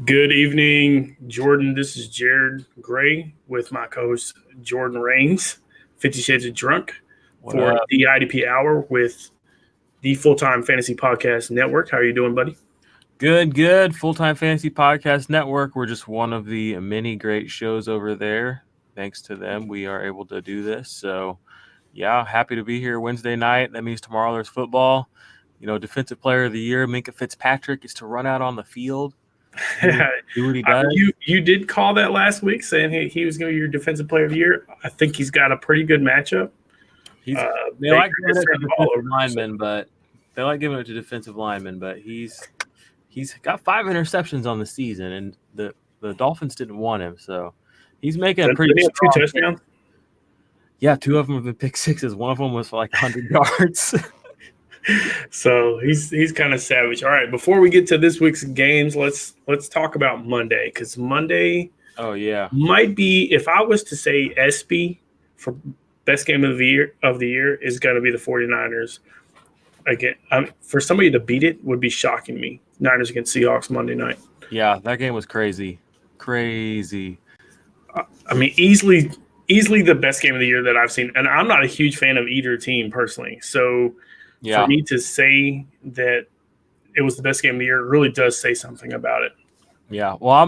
Good evening, Jordan. This is Jared Gray with my co-host Jordan Rains, 50 Shades of Drunk, for the IDP Hour with the Full-Time Fantasy Podcast Network. How are you doing, buddy? Good. Full-Time Fantasy Podcast Network. We're just one of the many great shows over there. Thanks to them, we are able to do this. So, yeah, happy to be here Wednesday night. That means tomorrow there's football. You know, Defensive Player of the Year, Minkah Fitzpatrick, is to run out on the field. Do what he does. You did call that last week, saying he was going to be your Defensive Player of the Year. I think he's got a pretty good matchup. They like giving it to defensive linemen, but he's got 5 interceptions on the season, and the Dolphins didn't want him, so he's making a pretty strong 2 touchdowns. Yeah, 2 of them have been pick sixes. One of them was for like 100 yards. So he's kind of savage. All right, before we get to this week's games, let's talk about Monday, because Monday, might be, if I was to say SB for best game of the year is going to be the 49ers. Again, for somebody to beat it would be shocking me. Niners against Seahawks Monday night. Yeah, that game was crazy. I mean, easily the best game of the year that I've seen. And I'm not a huge fan of either team personally. So for me to say that it was the best game of the year really does say something about it. Yeah. Well, I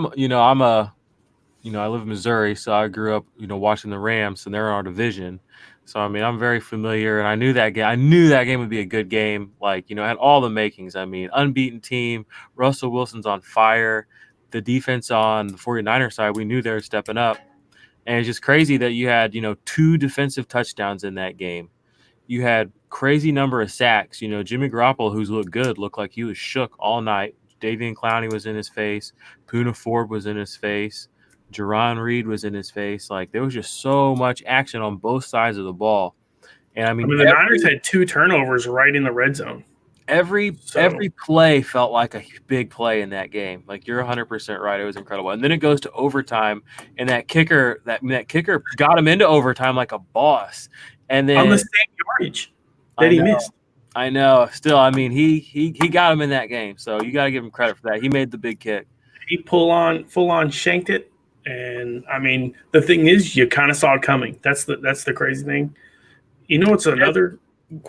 live in Missouri, so I grew up, watching the Rams, and they're in our division. So, I mean, I'm very familiar, and I knew that game would be a good game. Like, it had all the makings. I mean, unbeaten team, Russell Wilson's on fire. The defense on the 49ers side, we knew they were stepping up. And it's just crazy that you had, 2 defensive touchdowns in that game. You had crazy number of sacks. Jimmy Garoppolo, who's looked like he was shook all night. Davian Clowney was in his face. Poona Ford was in his face. Jarron Reed was in his face. Like, there was just so much action on both sides of the ball. And I mean the Niners had 2 turnovers right in the red zone. Every play felt like a big play in that game. Like, you're 100% right. It was incredible. And then it goes to overtime, and that kicker got him into overtime like a boss. And then on the same yardage that he missed. I know. Still, I mean, he got him in that game. So you got to give him credit for that. He made the big kick. He full on shanked it. And I mean, the thing is, you kind of saw it coming. That's the crazy thing. It's another.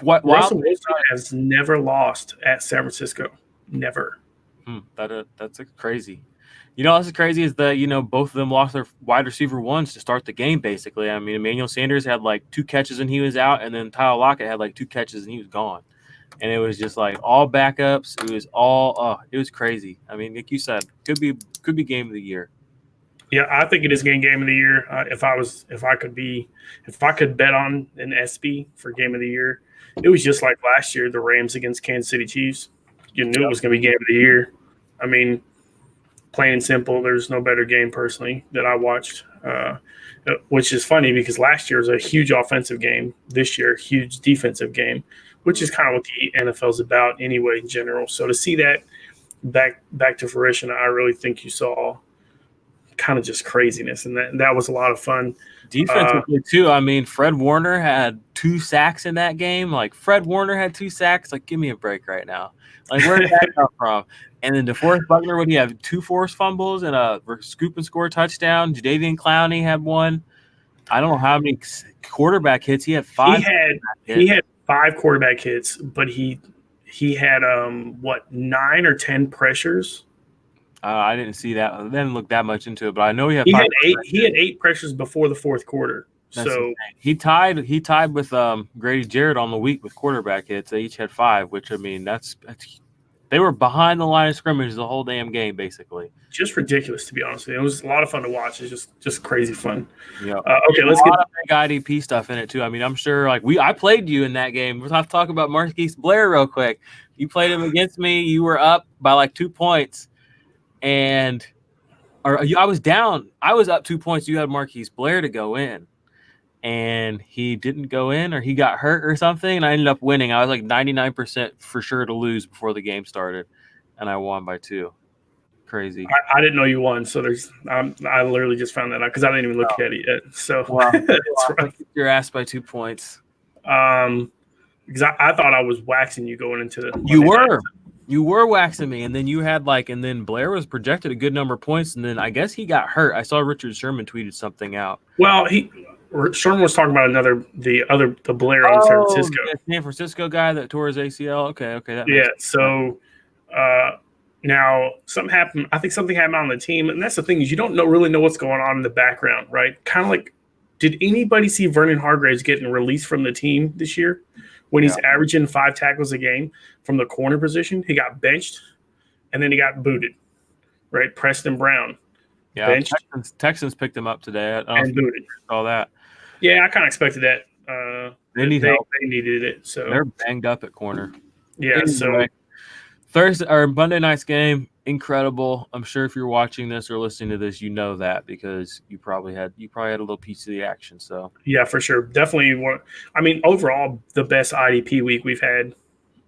Russell Wilson has never lost at San Francisco. Never. That's crazy. What's crazy is that both of them lost their wide receiver ones to start the game. Basically, I mean, Emmanuel Sanders had like 2 catches and he was out, and then Tyler Lockett had like 2 catches and he was gone. And it was just like all backups. It was it was crazy. I mean, like you said, could be game of the year. Yeah, I think it is game of the year. If I could bet on an SB for game of the year, it was just like last year, the Rams against Kansas City Chiefs. You knew it was going to be game of the year. I mean, plain and simple, there's no better game personally that I watched, which is funny because last year was a huge offensive game. This year, huge defensive game, which is kind of what the NFL is about anyway in general. So to see that back to fruition, I really think you saw kind of just craziness, and that was a lot of fun. Defensively too. I mean, Fred Warner had 2 sacks in that game. Like, Fred Warner had 2 sacks. Like, give me a break right now. Like, where did that come from? And then DeForest Buckner, would he have 2 forced fumbles and a scoop and score touchdown? Jadeveon Clowney had 1. I don't know how many quarterback hits he had. 5. He had 5 quarterback hits, but he had 9 or 10 pressures. I didn't see that. I didn't look that much into it, but I know he had 8 pressures before the fourth quarter. That's so insane. He tied with Grady Jarrett on the week with quarterback hits. They each had 5, which, I mean, that's they were behind the line of scrimmage the whole damn game, basically. Just ridiculous, to be honest with you. It was a lot of fun to watch. It's just crazy fun. Yeah. Okay, let's get big IDP stuff in it too. I mean, I'm sure I played you in that game. We'll have to talk about Marquise Blair real quick. You played him against me. You were up by like 2 points. I was down. I was up 2 points. You had Marquise Blair to go in, and he didn't go in, or he got hurt or something, and I ended up winning. I was like 99% for sure to lose before the game started, and I won by 2. Crazy. I didn't know you won, so I literally just found that out because I didn't even look at it yet. So your ass by 2 points. Because I thought I was waxing you going into the. You were. You were waxing me, and then you had and then Blair was projected a good number of points, and then I guess he got hurt. I saw Richard Sherman tweeted something out. Well, Sherman was talking about the Blair in San Francisco. The San Francisco guy that tore his ACL. Okay, that Yeah. makes sense. So now something happened. I think something happened on the team, and that's the thing is you don't really know what's going on in the background, right? Kind of like, did anybody see Vernon Hargraves getting released from the team this year when he's averaging 5 tackles a game from the corner position? He got benched, and then he got booted, right? Preston Brown. Yeah, benched, Texans picked him up today. And booted. All that. Yeah, I kind of expected that. They needed it, so they're banged up at corner. Yeah, anyway, Thursday or Monday night's game, incredible. I'm sure if you're watching this or listening to this, you know that because you probably had a little piece of the action. So yeah, for sure, definitely. Overall, the best IDP week we've had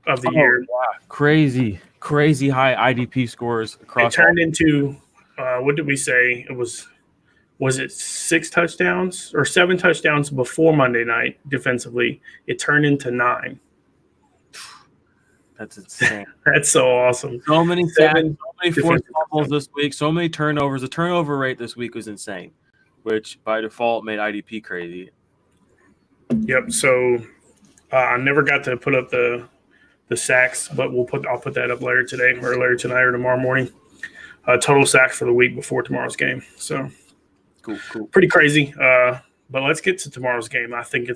of the year. Wow. Crazy high IDP scores across. It turned into what did we say? It was it 6 touchdowns or 7 touchdowns before Monday night defensively? It turned into 9. That's insane. That's so awesome. So many sacks, so many forced fumbles this week, so many turnovers. The turnover rate this week was insane, which by default made IDP crazy. Yep. So I never got to put up the sacks, but I'll put that up later today or later tonight or tomorrow morning. Total sacks for the week before tomorrow's game. So cool. Pretty crazy. But let's get to tomorrow's game. I think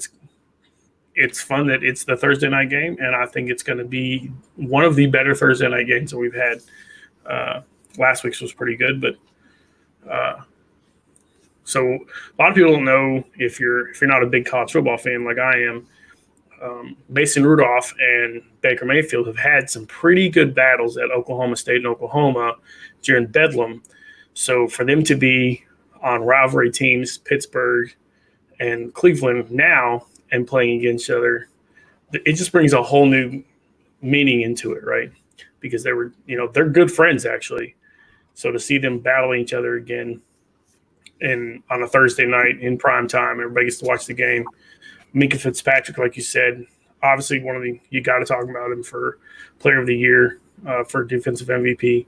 it's fun that it's the Thursday night game, and I think it's going to be one of the better Thursday night games that we've had. Last week's was pretty good, but so a lot of people don't know if you're not a big college football fan like I am. Mason Rudolph and Baker Mayfield have had some pretty good battles at Oklahoma State and Oklahoma during Bedlam. So for them to be on rivalry teams, Pittsburgh and Cleveland now, and playing against each other, it just brings a whole new meaning into it, right? Because they're good friends actually. So to see them battling each other again on a Thursday night in prime time, everybody gets to watch the game. Minkah Fitzpatrick, like you said, obviously you got to talk about him for Player of the Year, for Defensive MVP.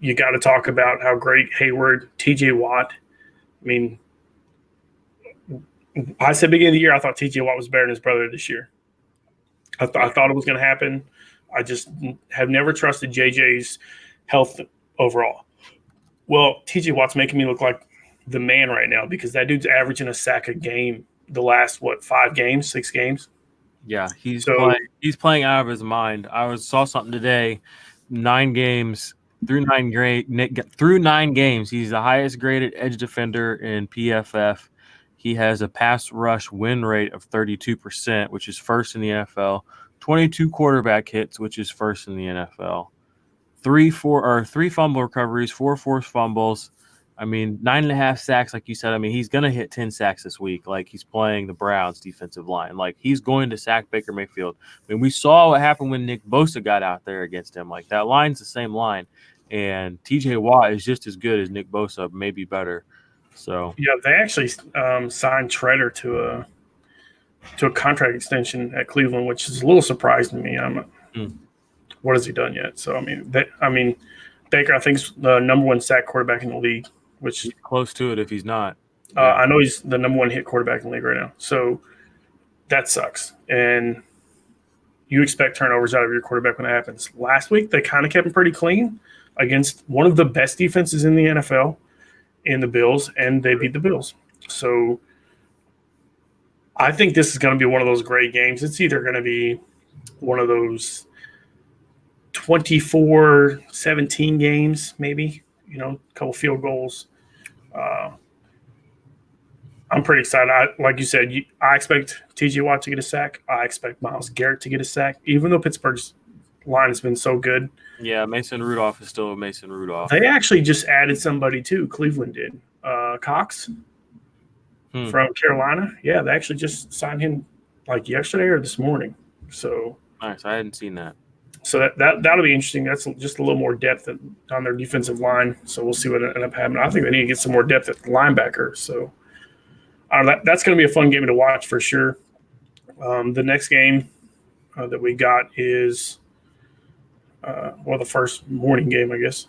You got to talk about how great Hayward, T.J. Watt. I mean, I said beginning of the year, I thought T.J. Watt was better than his brother this year. I thought it was going to happen. I just have never trusted JJ's health overall. Well, T.J. Watt's making me look like the man right now because that dude's averaging a sack a game the last, 5 games, 6 games? Yeah, he's playing out of his mind. I saw something today, 9 games – through 9 games, he's the highest graded edge defender in PFF. He has a pass rush win rate of 32%, which is first in the NFL. 22 quarterback hits, which is first in the NFL. 3 fumble recoveries, 4 forced fumbles. 9.5 sacks, like you said. He's going to hit 10 sacks this week. He's playing the Browns defensive line. He's going to sack Baker Mayfield. We saw what happened when Nick Bosa got out there against him. That line's the same line. And TJ Watt is just as good as Nick Bosa, maybe better. So yeah, they actually signed Treader to a contract extension at Cleveland, which is a little surprising to me. What has he done yet? So Baker, I think, is the number 1 sack quarterback in the league, which he's close to it if he's not. I know he's the number 1 hit quarterback in the league right now. So that sucks. And you expect turnovers out of your quarterback when that happens. Last week, they kind of kept him pretty clean against one of the best defenses in the NFL in the Bills, and they beat the Bills. So I think this is going to be one of those great games. It's either going to be one of those 24-17 games, maybe, a couple field goals. I'm pretty excited. Like you said, I expect T.J. Watt to get a sack. I expect Myles Garrett to get a sack, even though Pittsburgh's line has been so good. Yeah, Mason Rudolph is still Mason Rudolph. They actually just added somebody too. Cleveland did. Cox from Carolina. Yeah, they actually just signed him yesterday or this morning. So nice. I hadn't seen that. So that'll be interesting. That's just a little more depth on their defensive line. So we'll see what ends up happening. I think they need to get some more depth at the linebacker. So that's going to be a fun game to watch for sure. The next game, that we got is the first morning game, I guess.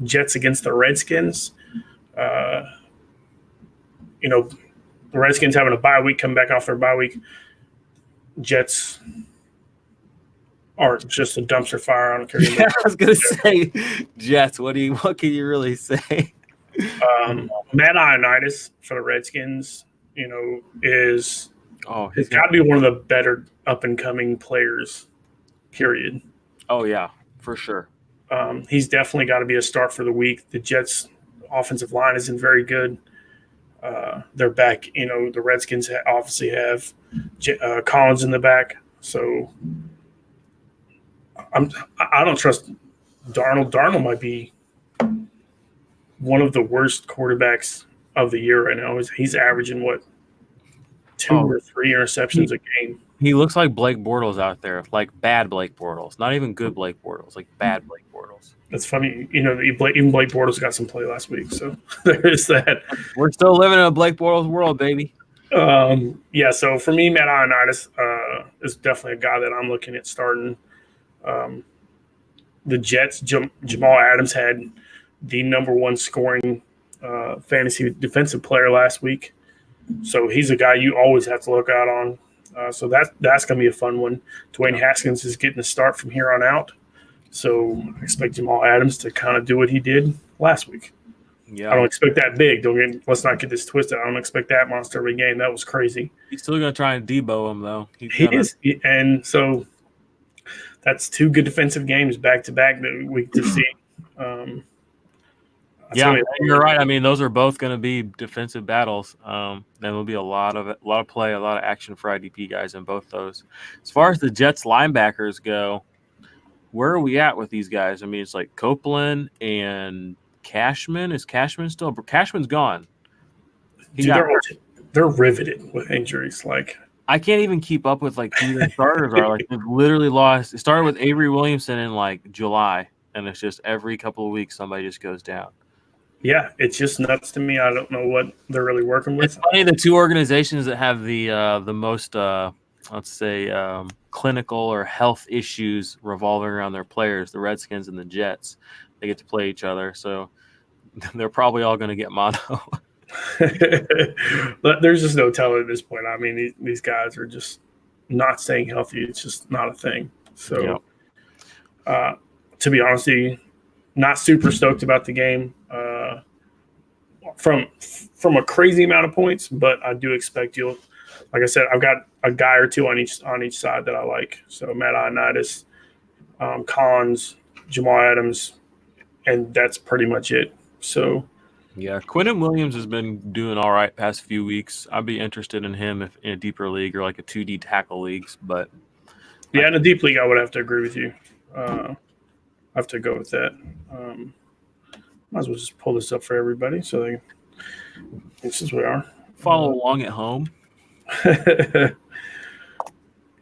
Jets against the Redskins. Uh, the Redskins having a bye week, come back off their bye week. Jets are just a dumpster fire. I don't care. Yeah, I was gonna say Jets. What can you really say? Matt Ioannidis for the Redskins, he's got to be one of the better up and coming players. Period. Oh yeah, for sure. He's definitely got to be a start for the week. The Jets' offensive line isn't very good. They're back. The Redskins obviously have Collins in the back, so I don't trust Darnold. Darnold might be one of the worst quarterbacks of the year right now. He's averaging two or three interceptions a game. He looks like Blake Bortles out there, like bad Blake Bortles, not even good Blake Bortles, like bad Blake Bortles. That's funny. Even Blake Bortles got some play last week, so there is that. We're still living in a Blake Bortles world, baby. Yeah, so for me, Matt Ioannidis is definitely a guy that I'm looking at starting. The Jets, Jamal Adams had the number one scoring fantasy defensive player last week. So he's a guy you always have to look out on. So that's going to be a fun one. Dwayne Haskins is getting the start from here on out. So I expect Jamal Adams to kind of do what he did last week. Yeah, I don't expect that big. Let's not get this twisted. I don't expect that monster every game. That was crazy. He's still going to try and Debo him, though. He is. And so that's two good defensive games back-to-back that we get to see. Yeah, you're right. I mean, those are both going to be defensive battles. There will be a lot of play, a lot of action for IDP guys in both those. As far as the Jets linebackers go, where are we at with these guys? I mean, it's like Copeland and Cashman. Is Cashman still? Cashman's gone. They're riveted with injuries. Like I can't even keep up with like who the starters are. Like they've literally lost. It started with Avery Williamson in like July, and it's just every couple of weeks somebody just goes down. Yeah, it's just nuts to me. I don't know what they're really working with. It's funny, the two organizations that have the most, let's say, clinical or health issues revolving around their players, the Redskins and the Jets, they get to play each other. So they're probably all going to get mono. But there's just no telling at this point. I mean, these guys are just not staying healthy. It's just not a thing. So to be honest with you, not super stoked about the game from a crazy amount of points, but I do expect you'll. Like I said, I've got a guy or two on each side that I like. So Matt Ioannidis, Collins, Jamal Adams, and that's pretty much it. So yeah, Quinnen Williams has been doing all right past few weeks. I'd be interested in him if in a deeper league or like a 2D tackle leagues, but yeah, in a deep league, I would have to agree with you. I have to go with that. Might as well just pull this up for everybody. So this is where we are. Follow along at home.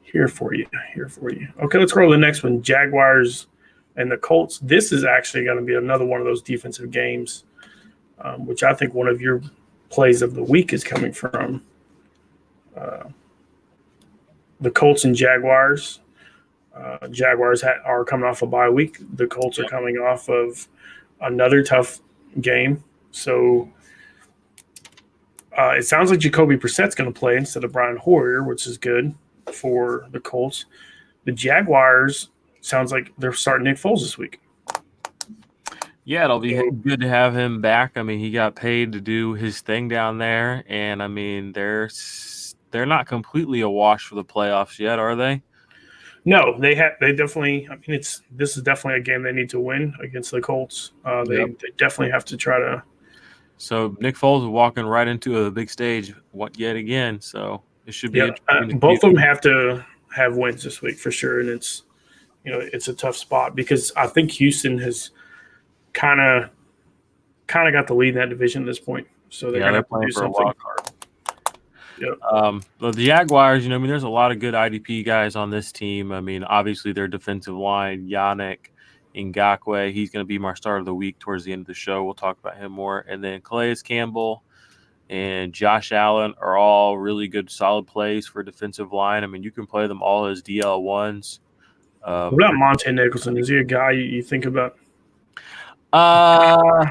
Here for you. Okay, let's go to the next one. Jaguars and the Colts. This is actually going to be another one of those defensive games, which I think one of your plays of the week is coming from. The Colts and Jaguars. Jaguars are coming off a bye week. The Colts are coming off of another tough game. So it sounds like Jacoby Brissett's going to play instead of Brian Hoyer, which is good for the Colts. The Jaguars sounds like they're starting Nick Foles this week. Yeah, it'll be good to have him back. I mean, he got paid to do his thing down there, and I mean, they're not completely awash for the playoffs yet, are they? No, they definitely. I mean, this is definitely a game they need to win against the Colts. They definitely have to try to. So Nick Foles is walking right into a big stage yet again. So it should be. Both of them have to have wins this week for sure, and it's a tough spot because I think Houston has kind of got the lead in that division at this point. So they're going to do something. Yep. The Jaguars, I mean, there's a lot of good IDP guys on this team. I mean, obviously their defensive line, Yannick Ngakoue, he's going to be my start of the week towards the end of the show. We'll talk about him more. And then Calais Campbell, and Josh Allen are all really good, solid plays for defensive line. I mean, you can play them all as DL1s. What about Monte Nicholson? Is he a guy you think about? Uh,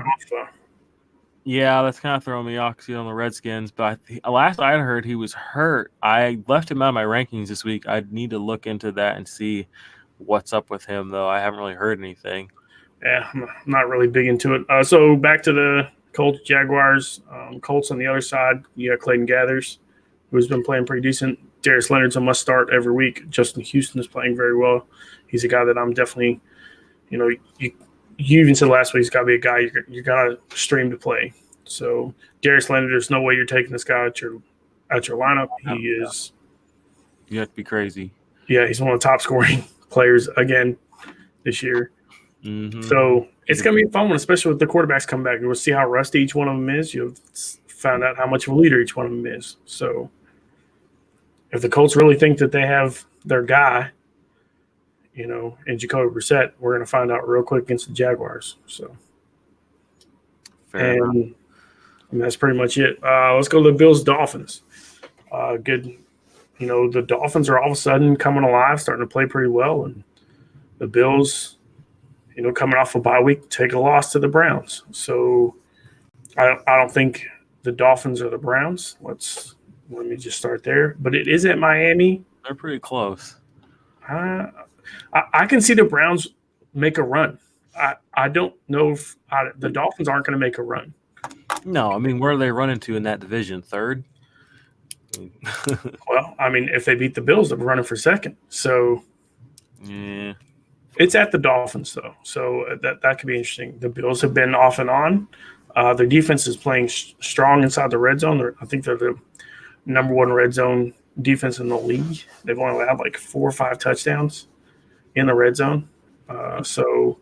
yeah, that's kind of throwing me off because he's on the Redskins. But last I heard, he was hurt. I left him out of my rankings this week. I need to look into that and see what's up with him, though. I haven't really heard anything. Yeah, I'm not really big into it. So back to the Colts, Jaguars. Colts on the other side, you got Clayton Gathers, who's been playing pretty decent. Darius Leonard's a must start every week. Justin Houston is playing very well. He's a guy that I'm definitely, you even said last week he's got to be a guy you got to stream to play. So Darius Leonard, there's no way you're taking this guy out your lineup. He is. You have to be crazy. Yeah, he's one of the top scoring players again this year. Mm-hmm. So it's going to be a fun one, especially with the quarterbacks come back. We'll see how rusty each one of them is. You'll find out how much of a leader each one of them is. So if the Colts really think that they have their guy, in Jacoby Brissett, we're going to find out real quick against the Jaguars. So, Fair enough. And that's pretty much it. Let's go to the Bills-Dolphins. Good. The Dolphins are all of a sudden coming alive, starting to play pretty well. And the Bills, coming off a bye week, take a loss to the Browns. So I don't think the Dolphins are the Browns. Let me just start there. But it is at Miami. They're pretty close. I can see the Browns make a run. I don't know if the Dolphins aren't going to make a run. No, I mean, where are they running to in that division? Third? Well, I mean, if they beat the Bills, they're running for second. So yeah, it's at the Dolphins, though. So that could be interesting. The Bills have been off and on. Their defense is playing strong inside the red zone. I think they're the number one red zone defense in the league. They've only allowed like 4 or 5 touchdowns in the red zone. So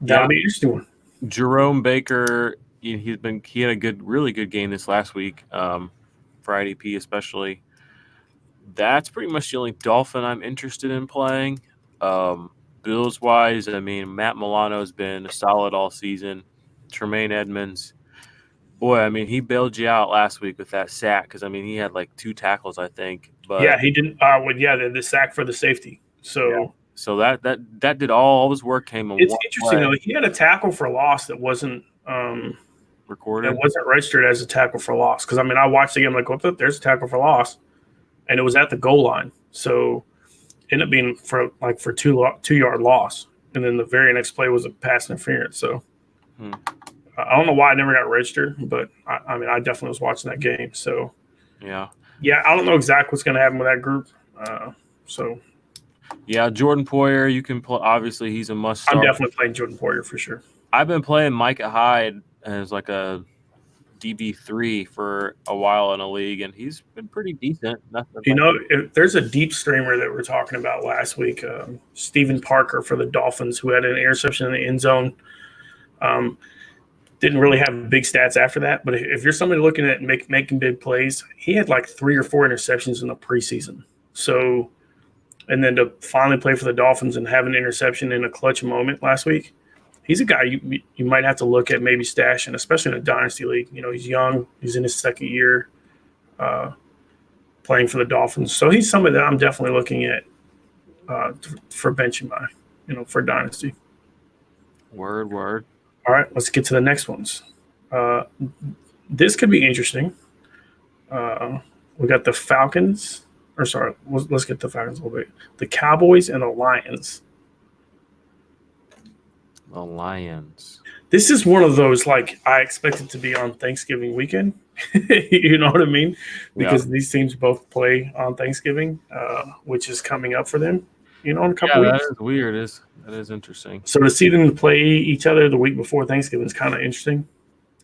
that'll be an interesting one. Jerome Baker, he had a really good game this last week for IDP especially. That's pretty much the only Dolphin I'm interested in playing. Bills wise, I mean, Matt Milano's been solid all season. Tremaine Edmonds, boy, I mean, he bailed you out last week with that sack because I mean he had like 2 tackles, I think. But yeah, he didn't. The sack for the safety. So that did all his work came in. It's interesting though. He had a tackle for loss that wasn't recorded. It wasn't registered as a tackle for loss because I mean I watched the game like, well, there's a tackle for loss, and it was at the goal line. So it ended up being for 2-yard loss, and then the very next play was a pass interference. So I don't know why it never got registered, but I mean I definitely was watching that game. So yeah, I don't know exactly what's going to happen with that group. Yeah, Jordan Poyer, you can play. Obviously, he's a must start. I'm definitely playing Jordan Poyer for sure. I've been playing Micah Hyde as like a DB3 for a while in a league, and he's been pretty decent. If there's a deep streamer that we were talking about last week, Steven Parker for the Dolphins, who had an interception in the end zone. Didn't really have big stats after that, but if you're somebody looking at making big plays, he had like 3 or 4 interceptions in the preseason. So, and then to finally play for the Dolphins and have an interception in a clutch moment last week, he's a guy you might have to look at maybe stashing, especially in a dynasty league. He's young, he's in his second year playing for the Dolphins, so he's somebody that I'm definitely looking at for benching for dynasty. Word. All right, let's get to the next ones. This could be interesting. We got the Falcons. Let's get the Falcons a little bit. The Cowboys and the Lions. The Lions. This is one of those, like, I expect it to be on Thanksgiving weekend. You know what I mean? Because these teams both play on Thanksgiving, which is coming up for them, in a couple weeks. That is weird. That is interesting. So to see them play each other the week before Thanksgiving is kind of interesting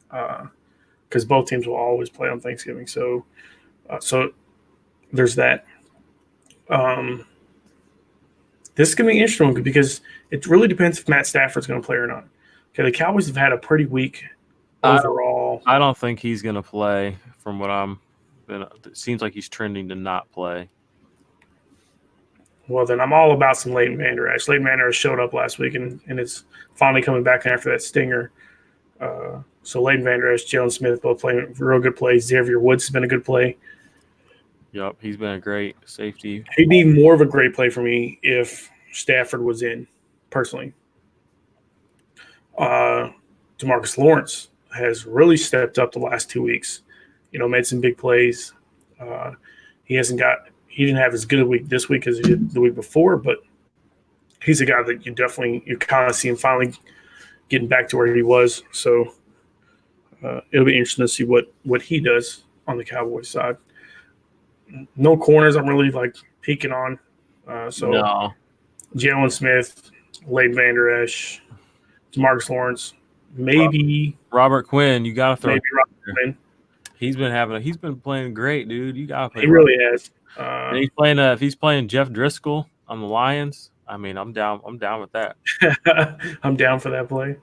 because both teams will always play on Thanksgiving. So there's that. This is going to be interesting because it really depends if Matt Stafford's going to play or not. Okay, the Cowboys have had a pretty weak overall. I don't think he's going to play. From what it seems like he's trending to not play. Well, then I'm all about some Leighton Vander Esch. Leighton Vander Esch showed up last week and it's finally coming back after that stinger So Leighton Vander Esch, Jalen Smith both playing real good plays. Xavier Woods has been a good play. Yep, he's been a great safety. He'd be more of a great play for me if Stafford was in, personally. Demarcus Lawrence has really stepped up the last 2 weeks. Made some big plays. He didn't have as good a week this week as he did the week before, but he's a guy that you kind of see him finally getting back to where he was. So it'll be interesting to see what he does on the Cowboys side. No corners I'm really peeking on. No. Jalen Smith, Leighton Vander Esch, Demarcus Lawrence, maybe Robert Quinn. You gotta throw. Maybe Robert Quinn. He's been playing great, dude. You gotta play. He really has. And he's playing. If he's playing Jeff Driscoll on the Lions, I mean, I'm down. I'm down with that. I'm down for that play.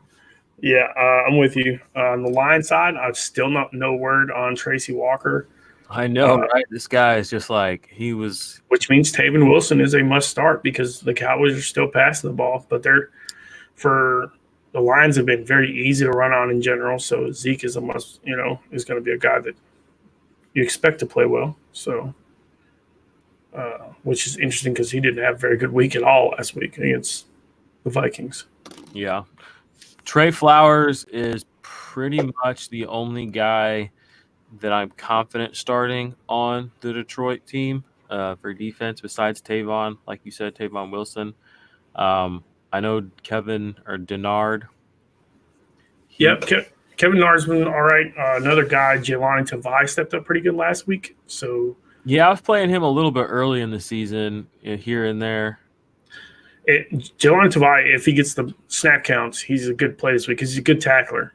Yeah, I'm with you. On the Lions side, I've still not no word on Tracy Walker. I know, right? This guy is just like he was. Which means Taven Wilson is a must start because the Cowboys are still passing the ball, but the Lions have been very easy to run on in general. So Zeke is a must. Is going to be a guy that you expect to play well. So, which is interesting because he didn't have a very good week at all last week against the Vikings. Yeah, Trey Flowers is pretty much the only guy that I'm confident starting on the Detroit team for defense besides Tavon, like you said, Tavon Wilson. I know Kevin or Denard. Yep, Kevin Denard's been all right. Another guy, Jelani Tavai, stepped up pretty good last week. So yeah, I was playing him a little bit early in the season, here and there. Jelani Tavai, if he gets the snap counts, he's a good play this week because he's a good tackler.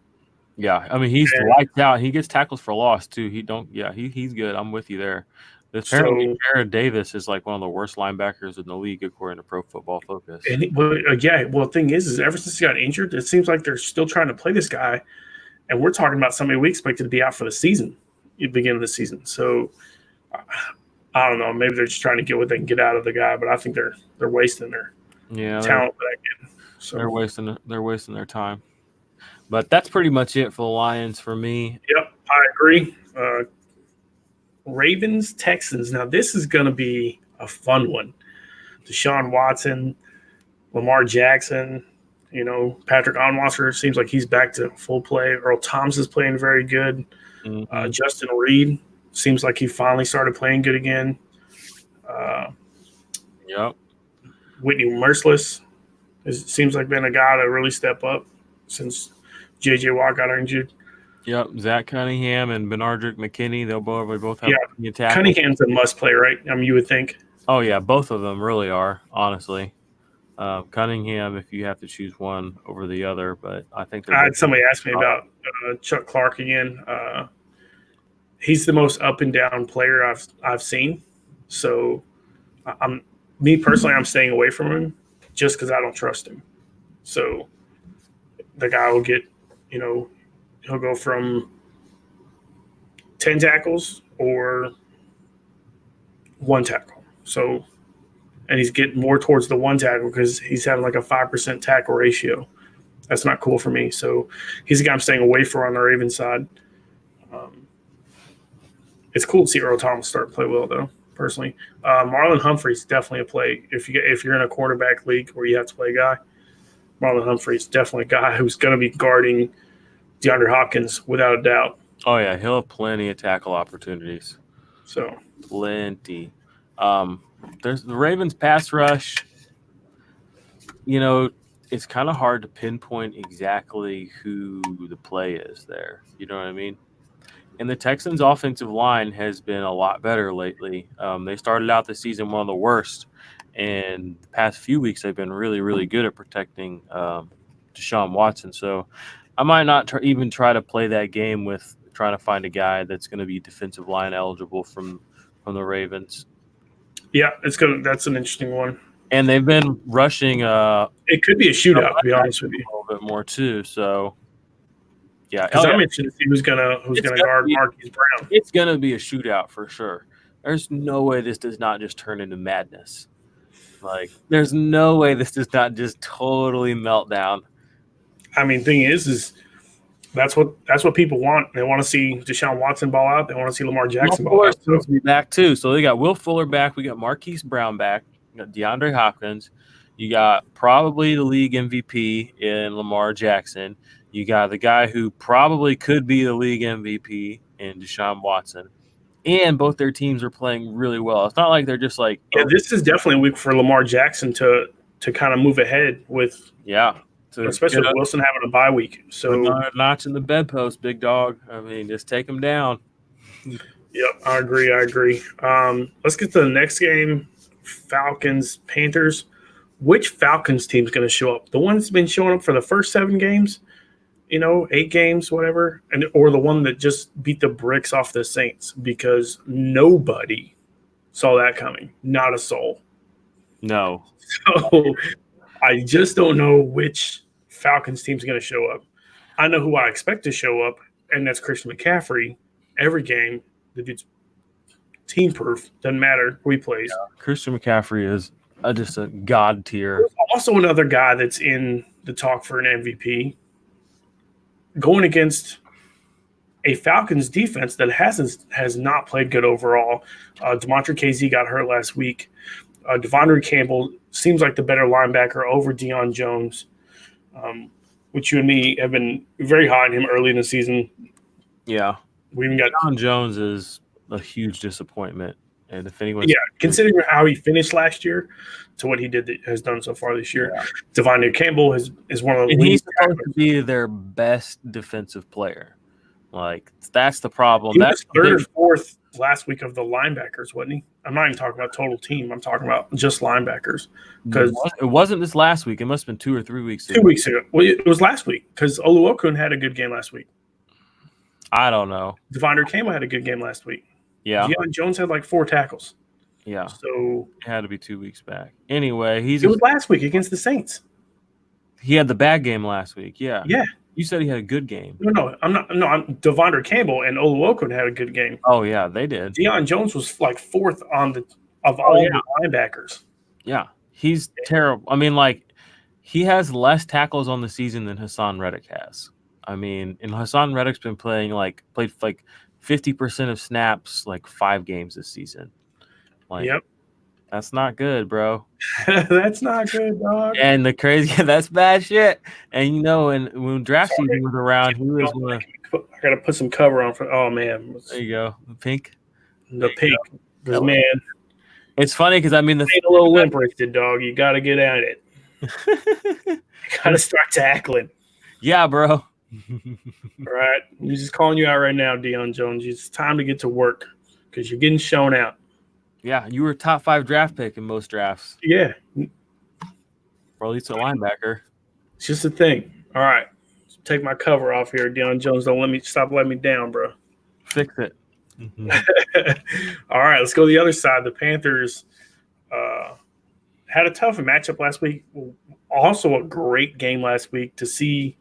Yeah, I mean he's lights out. He gets tackles for loss too. He's good. I'm with you there. Apparently, Jarod Davis is like one of the worst linebackers in the league according to Pro Football Focus. And the thing is ever since he got injured, it seems like they're still trying to play this guy, and we're talking about somebody we expected to be out for the season, the beginning of the season. So I don't know. Maybe they're just trying to get what they can get out of the guy, but I think they're wasting their talent for that kid. So they're wasting their time. But that's pretty much it for the Lions for me. Yep, I agree. Ravens, Texans. Now, this is going to be a fun one. Deshaun Watson, Lamar Jackson, Patrick Onwasser seems like he's back to full play. Earl Thomas is playing very good. Mm-hmm. Justin Reed seems like he finally started playing good again. Yep. Whitney Merciless seems like been a guy to really step up since J.J. Watt got injured. Yep, Zach Cunningham and Benardrick McKinney, they both have attack. Cunningham's a must play, right? You would think. Oh yeah, both of them really are, honestly. Cunningham, if you have to choose one over the other, but I think I had somebody ask me about Chuck Clark again. He's the most up and down player I've seen. So, I'm staying away from him just because I don't trust him. So, the guy will get, he'll go from 10 tackles or 1 tackle. So, and he's getting more towards the 1 tackle because he's having like a 5% tackle ratio. That's not cool for me. So he's a guy I'm staying away from on the Ravens side. It's cool to see Earl Thomas start to play well, though, personally. Marlon Humphrey's definitely a play. If you're in a quarterback league where you have to play a guy, Marlon Humphrey's definitely a guy who's going to be guarding DeAndre Hopkins without a doubt. Oh, yeah. He'll have plenty of tackle opportunities. So plenty. There's the Ravens pass rush. It's kind of hard to pinpoint exactly who the play is there. You know what I mean? And the Texans' offensive line has been a lot better lately. They started out the season one of the worst, and the past few weeks they've been really, really good at protecting Deshaun Watson. So I might not even try to play that game with trying to find a guy that's going to be defensive line eligible from the Ravens. Yeah, that's an interesting one. And they've been rushing. It could be a shootout, to be honest with you. A little bit more too. So, yeah, because I'm interested to see who's gonna guard Marquise Brown. It's gonna be a shootout for sure. There's no way this does not just turn into madness. Like, there's no way this does not just totally melt down. I mean, thing is That's what people want. They want to see Deshaun Watson ball out. They want to see Lamar Jackson ball Fuller's out. supposed to be back too. So they got Will Fuller back. We got Marquise Brown back. You got DeAndre Hopkins. You got probably the league MVP in Lamar Jackson. You got the guy who probably could be the league MVP in Deshaun Watson. And both their teams are playing really well. It's not like they're just like, Yeah, this is definitely a week for Lamar Jackson to kind of move ahead with, especially with Wilson having a bye week. So another notch in the bedpost, big dog. I mean, just take him down. Yep, I agree. Let's get to the next game, Falcons Panthers. Which Falcons team is going to show up? The one that's been showing up for the first 7 games, 8 games, whatever, or the one that just beat the bricks off the Saints, because nobody saw that coming. Not a soul. No. So I just don't know which Falcons team is going to show up. I know who I expect to show up, and that's Christian McCaffrey. Every game, the dude's team proof. Doesn't matter who he plays. Yeah. Christian McCaffrey is just a god tier. There's also another guy that's in the talk for an MVP going against a Falcons defense that has not played good overall. Demontre KZ got hurt last week. Devondre Campbell seems like the better linebacker over Deion Jones, which you and me have been very high on him early in the season. Yeah. We even got Deion Jones is a huge disappointment. And if anyone, considering how he finished last year to what he has done so far this year, Devondre Campbell is one of the and he's supposed to be their best defensive player. Like, that's the problem. That's third or fourth last week of the linebackers, wasn't he? I'm not even talking about total team. I'm talking about just linebackers. Because it wasn't this last week. It must have been 2 or 3 weeks ago. 2 weeks ago. Well, it was last week because Oluokun had a good game last week. I don't know. Devondre Campbell had a good game last week. Yeah. Deion Jones had like 4 tackles. Yeah. So it had to be 2 weeks back. Anyway, it was last week against the Saints. He had the bad game last week. Yeah. Yeah. You said he had a good game. No, I'm not. No, I'm Devondre Campbell and Oluokun had a good game. Oh yeah, they did. Deion Jones was like 4th on the linebackers. Yeah, he's terrible. I mean, like, he has less tackles on the season than Hassan Reddick has. I mean, and Hassan Reddick's been played like 50% of snaps, like 5 games this season. Like, yep. That's not good, bro. That's not good, dog. And the crazy, that's bad shit. And when draft season was around, he was one of. I gotta put some cover on for. Oh man, there you go, the pink. The pink, because man, it's funny because I mean the a little limp wristed, dog. You gotta get at it. You gotta start tackling. Yeah, bro. All right, I'm just calling you out right now, Deion Jones. It's time to get to work because you're getting shown out. Yeah, you were a top 5 draft pick in most drafts. Yeah. Or at least a linebacker. It's just a thing. All right. Take my cover off here, Deion Jones. Don't let me down, bro. Fix it. Mm-hmm. All right, let's go to the other side. The Panthers had a tough matchup last week. Also a great game last week to see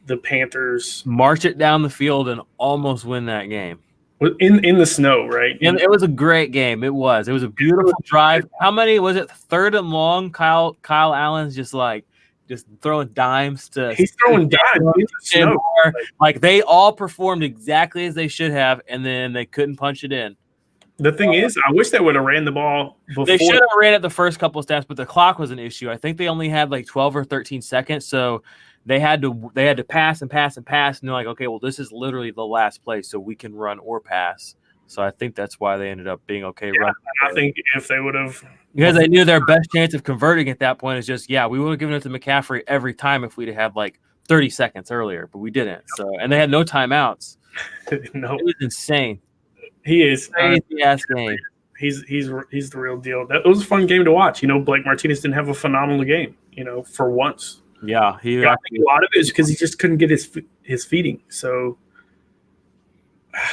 the Panthers march it down the field and almost win that game. In the snow, right? And it was a great game. It was a beautiful drive. How many was it? 3rd and long. Kyle Allen's just throwing dimes to. He's throwing dimes in the snow. Like they all performed exactly as they should have, and then they couldn't punch it in. The thing is, I wish they would have ran the ball before. They should have ran it the first couple of snaps, but the clock was an issue. I think they only had like 12 or 13 seconds, so they had to pass and pass and pass, and they're like, okay, well, this is literally the last play, so we can run or pass. So I think that's why they ended up being okay. Yeah, I think if they would have, because they knew their best chance of converting at that point is just we would have given it to McCaffrey every time if we'd have had like 30 seconds earlier, but we didn't. So and they had no timeouts. No, it was insane. He is crazy ass game. He's the real deal. It was a fun game to watch. Blake Martinez didn't have a phenomenal game. For once. Yeah, I think a lot of it is because he just couldn't get his feeding. So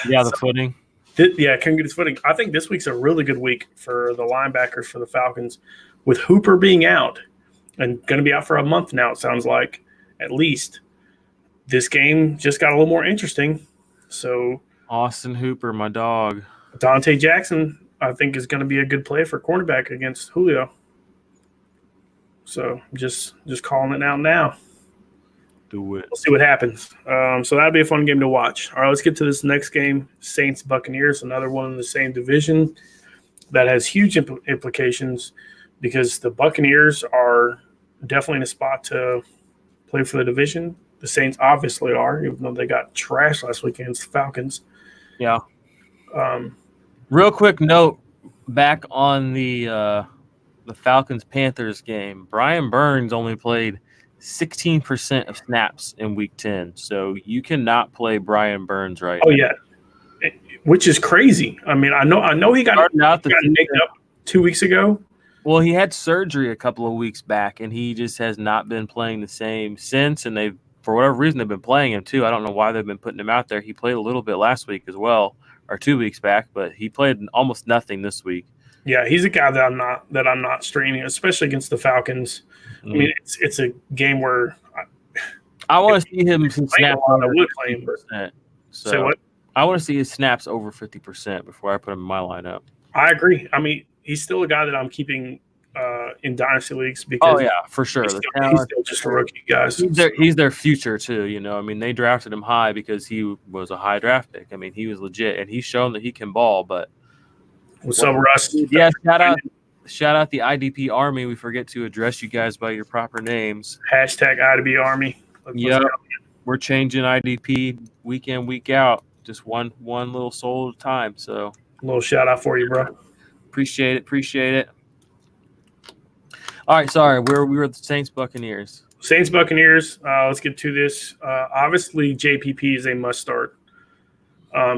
the footing. Couldn't get his footing. I think this week's a really good week for the linebackers for the Falcons, with Hooper being out and going to be out for a month now. It sounds like, at least. This game just got a little more interesting. So Austin Hooper, my dog. Dante Jackson, I think, is going to be a good play for cornerback against Julio. So just calling it out now. Do it. We'll see what happens. So that'll be a fun game to watch. All right, let's get to this next game. Saints Buccaneers, another one in the same division that has huge implications because the Buccaneers are definitely in a spot to play for the division. The Saints obviously are, even though they got trashed last week against the Falcons. Yeah. Um, Real quick note back on the Falcons-Panthers game. Brian Burns only played 16% of snaps in Week 10, so you cannot play Brian Burns right oh now. yeah, which is crazy. I mean, I know he got nicked up 2 weeks ago. Well, he had surgery a couple of weeks back, and he just has not been playing the same since. And they've, for whatever reason, they've been playing him too. I don't know why they've been putting him out there. He played a little bit last week as well, or 2 weeks back, but he played almost nothing this week. Yeah, he's a guy that I'm not streaming, especially against the Falcons. I mean, it's a game where I want to see him snap over 50%. So say what? I want to see his snaps over 50% before I put him in my lineup. I agree. I mean, he's still a guy that I'm keeping in dynasty leagues because for sure. He's still just a rookie, guys. He's their future too. You know, I mean, they drafted him high because he was a high draft pick. I mean, he was legit, and he's shown that he can ball. But what's up, Russ? Yeah, shout out the IDP Army. We forget to address you guys by your proper names. Hashtag IDP Army. Yeah, we're changing IDP week in, week out. Just one little soul at a time. So a little shout out for you, bro. Appreciate it. All right, sorry, we were the Saints Buccaneers. Saints Buccaneers. Let's get to this. Obviously, JPP is a must start.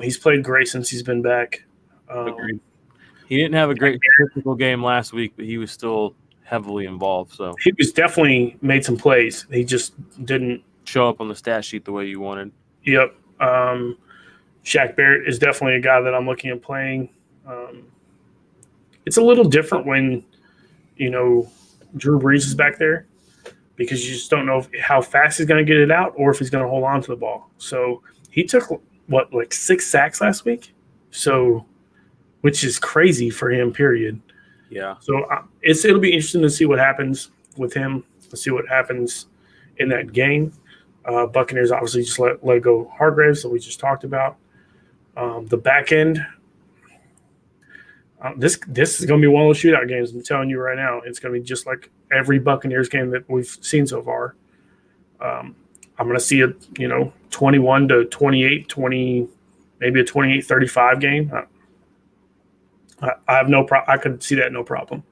He's played great since he's been back. Agreed. He didn't have a great statistical game last week, but he was still heavily involved. So he was definitely made some plays. He just didn't show up on the stat sheet the way you wanted. Yep. Shaq Barrett is definitely a guy that I'm looking at playing. It's a little different when, Drew Brees is back there because you just don't know how fast he's going to get it out or if he's going to hold on to the ball. So he took, 6 sacks last week? So, which is crazy for him, period. Yeah. So it'll be interesting to see what happens with him. Let's see what happens in that game. Buccaneers obviously just let go Hargraves that we just talked about. The back end, this is going to be one of those shootout games. I'm telling you right now, it's going to be just like every Buccaneers game that we've seen so far. I'm going to see a 21 to 28, 20, maybe a 28-35 game. I have no problem. I could see that no problem.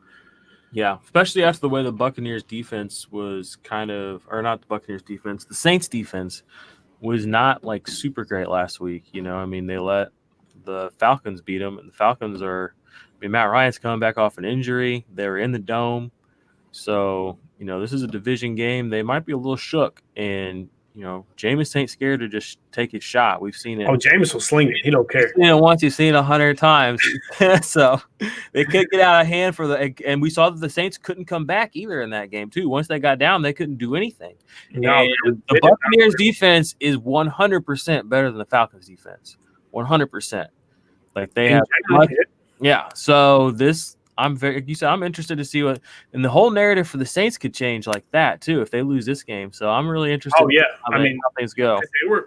Yeah, especially after the way the Buccaneers defense was not the Buccaneers defense, the Saints defense was not super great last week. I mean, they let the Falcons beat them, and the Falcons Matt Ryan's coming back off an injury. They were in the dome. So, this is a division game. They might be a little shook, and Jameis ain't scared to just take his shot. We've seen it. Oh, Jameis will sling it. He don't care. You've seen it once, you've seen it 100 times. So they could get out of hand and we saw that the Saints couldn't come back either in that game too. Once they got down, they couldn't do anything. No, the Buccaneers defense is 100% better than the Falcons defense. 100%. They have So I'm interested to see what, and the whole narrative for the Saints could change like that too if they lose this game. So I'm really interested. Oh yeah, how things go.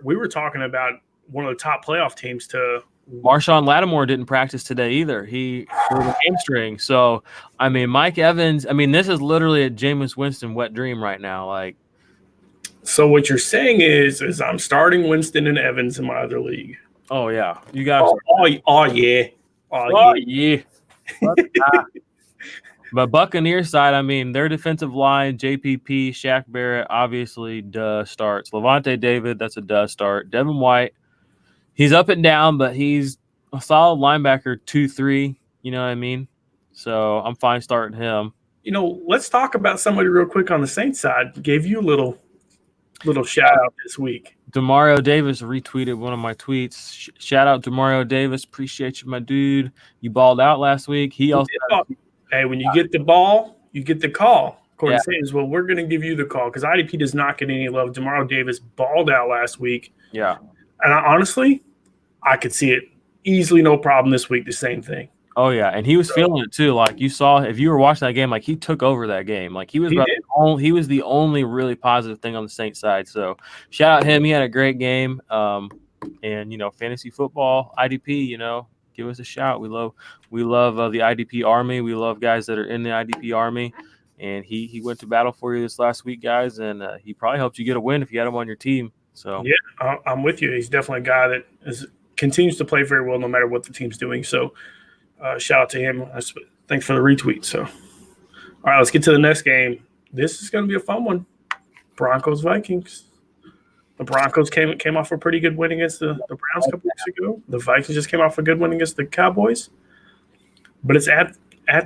We were talking about one of the top playoff teams to. Marshawn Lattimore didn't practice today either. He hurt a hamstring. So Mike Evans. This is literally a Jameis Winston wet dream right now. So what you're saying is I'm starting Winston and Evans in my other league. Oh yeah, you guys. Yeah. But Buccaneers side, their defensive line, JPP, Shaq Barrett, obviously starts. Levante David, that's a does start. Devin White, he's up and down, but he's a solid linebacker, 2-3. You know what I mean? So I'm fine starting him. Let's talk about somebody real quick on the Saints side. Gave you a little shout out this week. Demario Davis retweeted one of my tweets. Shout out Demario Davis. Appreciate you, my dude. You balled out last week. He also hey, when you get the ball, you get the call. According to Saints, well, we're going to give you the call because IDP does not get any love. Demario Davis balled out last week. Yeah. And honestly, I could see it easily, no problem this week, the same thing. Oh yeah, and he was feeling it too. Like you saw, if you were watching that game, like he took over that game. Like he was he was the only really positive thing on the Saints side. So shout out him. He had a great game. And fantasy football, IDP. Give us a shout. We love the IDP army. We love guys that are in the IDP army. And he went to battle for you this last week, guys, and he probably helped you get a win if you had him on your team. So yeah, I'm with you. He's definitely a guy that continues to play very well no matter what the team's doing. So shout out to him. Thanks for the retweet. So, all right, let's get to the next game. This is going to be a fun one. Broncos Vikings. The Broncos came off a pretty good win against the Browns a couple weeks ago. The Vikings just came off a good win against the Cowboys. But it's at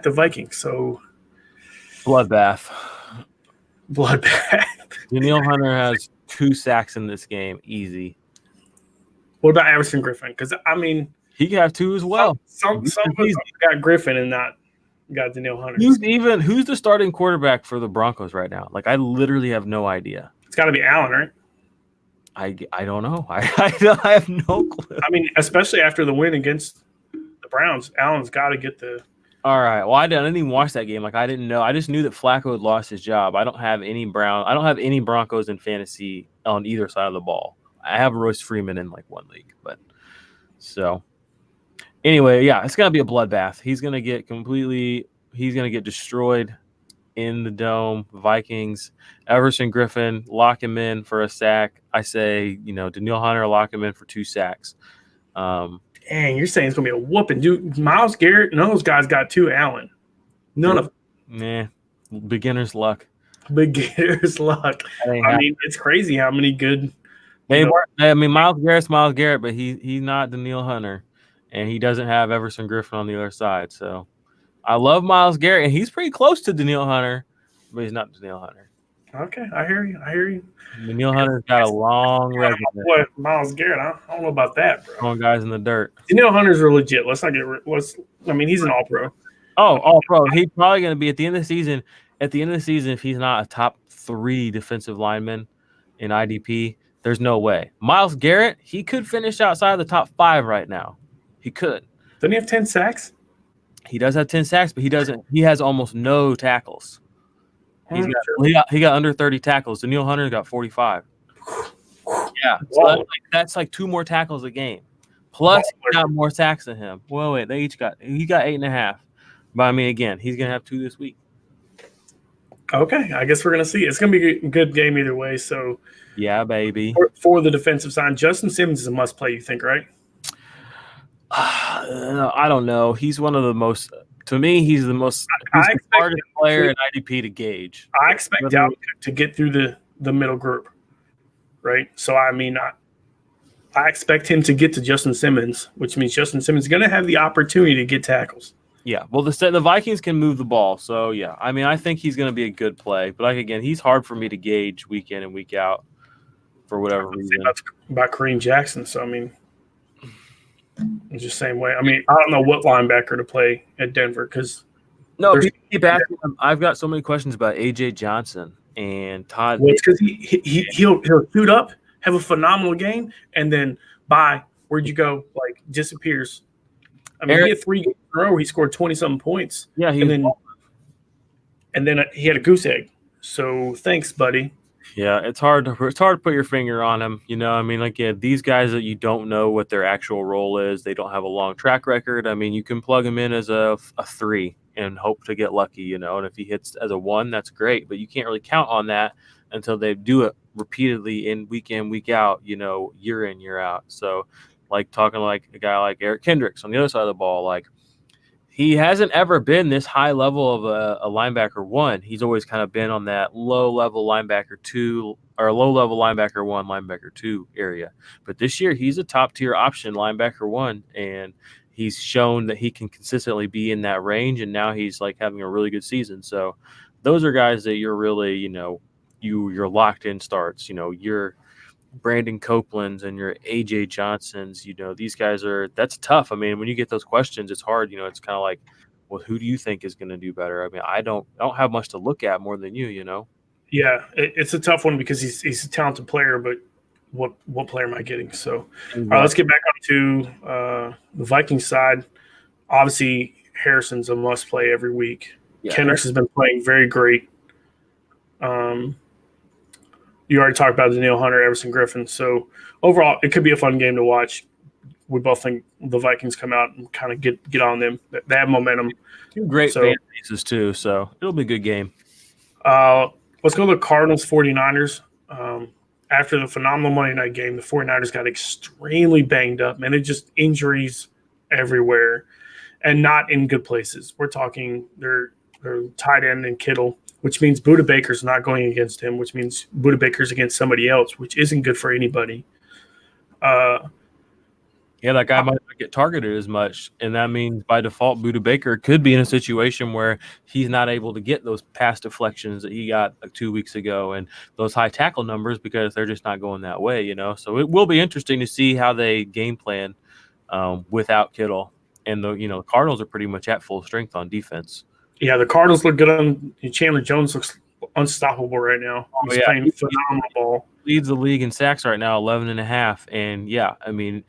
the Vikings, so bloodbath. Danielle Hunter has 2 sacks in this game, easy. What about Everson Griffin? Because he could have 2 as well. Some of us got Griffin and not got Danielle Hunter. Who's the starting quarterback for the Broncos right now? Like I literally have no idea. It's got to be Allen, right? I don't know. I have no clue. Especially after the win against the Browns, Allen's got to get the. All right. Well, I didn't even watch that game. Like I didn't know. I just knew that Flacco had lost his job. I don't have any Broncos in fantasy on either side of the ball. I have Royce Freeman in like one league, but so anyway, yeah, it's gonna be a bloodbath. He's gonna get destroyed in the dome. Vikings, Everson Griffin, lock him in for a sack. I say, Danielle Hunter, lock him in for 2 sacks. Dang, you're saying it's gonna be a whooping, dude. Myles Garrett, none of those guys got 2. Allen, none of them. Beginner's luck. Beginner's luck. It's crazy how many good. Myles Garrett's Myles Garrett, but he's not Danielle Hunter, and he doesn't have Everson Griffin on the other side. So I love Myles Garrett, and he's pretty close to Danielle Hunter, but he's not Danielle Hunter. Okay, I hear you. Danielle Hunter's got a long resume. Boy, Myles Garrett, I don't know about that, bro. Throwing guys in the dirt. Danielle Hunter's are legit. Let's not get. He's an All-Pro. Oh, All-Pro. He's probably going to be at the end of the season. At the end of the season, if he's not a top 3 defensive lineman in IDP, there's no way. Myles Garrett, he could finish outside of the top 5 right now. He could. Doesn't he have 10 sacks? He does have 10 sacks, but he doesn't. He has almost no tackles. He got under 30 tackles. Danielle Hunter got 45. Yeah, so that's like 2 more tackles a game. Plus, he got more sacks than him. Well, wait, he got 8.5. But again, he's gonna have 2 this week. Okay, I guess we're gonna see. It's gonna be a good game either way. So, yeah, baby. For the defensive side, Justin Simmons is a must play. You think, right? I don't know. He's one of the most. To me, he's the most hardest player in IDP to gauge. I expect Dalvin to get through the middle group, right? So I expect him to get to Justin Simmons, which means Justin Simmons is going to have the opportunity to get tackles. Yeah, well, the Vikings can move the ball, so yeah. I think he's going to be a good play, but again, he's hard for me to gauge week in and week out for whatever reason. About Kareem Jackson, so it's the same way. I don't know what linebacker to play at Denver because keep asking him. I've got so many questions about AJ Johnson and Todd. Well, it's because he'll shoot up, have a phenomenal game, and then where'd you go? Like disappears. He had 3 games in a row where he scored 20-something points. Yeah, and then he had a goose egg. So thanks, buddy. Yeah, it's hard to put your finger on him. These guys that you don't know what their actual role is, they don't have a long track record. You can plug him in as a 3 and hope to get lucky, and if he hits as a 1, that's great, but you can't really count on that until they do it repeatedly in, week out, year in, year out. So talking like a guy like Eric Kendricks on the other side of the ball, he hasn't ever been this high level of a linebacker 1. He's always kind of been on that low level linebacker 2 or low level linebacker 1, linebacker 2 area. But this year he's a top tier option linebacker 1, and he's shown that he can consistently be in that range. And now he's having a really good season. So those are guys that you're really, you're locked in starts. You're Brandon Copeland's and your AJ Johnson's, these guys that's tough. When you get those questions, it's hard. It's kind of like, well, who do you think is going to do better? I don't have much to look at more than you. Yeah, it's a tough one because he's a talented player, but what player am I getting? So, all right, let's get back up to the Vikings side. Obviously, Harrison's a must play every week. Yeah. Kendricks has been playing very great. You already talked about Daniil Hunter, Everson Griffin. So overall, it could be a fun game to watch. We both think the Vikings come out and kind of get on them. They have momentum. Two great So, fan bases too, so it'll be a good game. let's go to the Cardinals 49ers. After the phenomenal Monday night game, the 49ers got extremely banged up, man. It just injuries everywhere and not in good places. We're talking their tight end and Kittle, which means Budda Baker's not going against him, which means Budda Baker's against somebody else, which isn't good for anybody. Yeah, that guy might not get targeted as much, and that means by default, Budda Baker could be in a situation where he's not able to get those pass deflections that he got like 2 weeks ago and those high tackle numbers because they're just not going that way, you know. So it will be interesting to see how they game plan without Kittle, and the Cardinals are pretty much at full strength on defense. Yeah, the Cardinals look good. Chandler Jones looks unstoppable right now. He's playing phenomenal ball. Leads the league in sacks right now, 11.5, and yeah, I mean.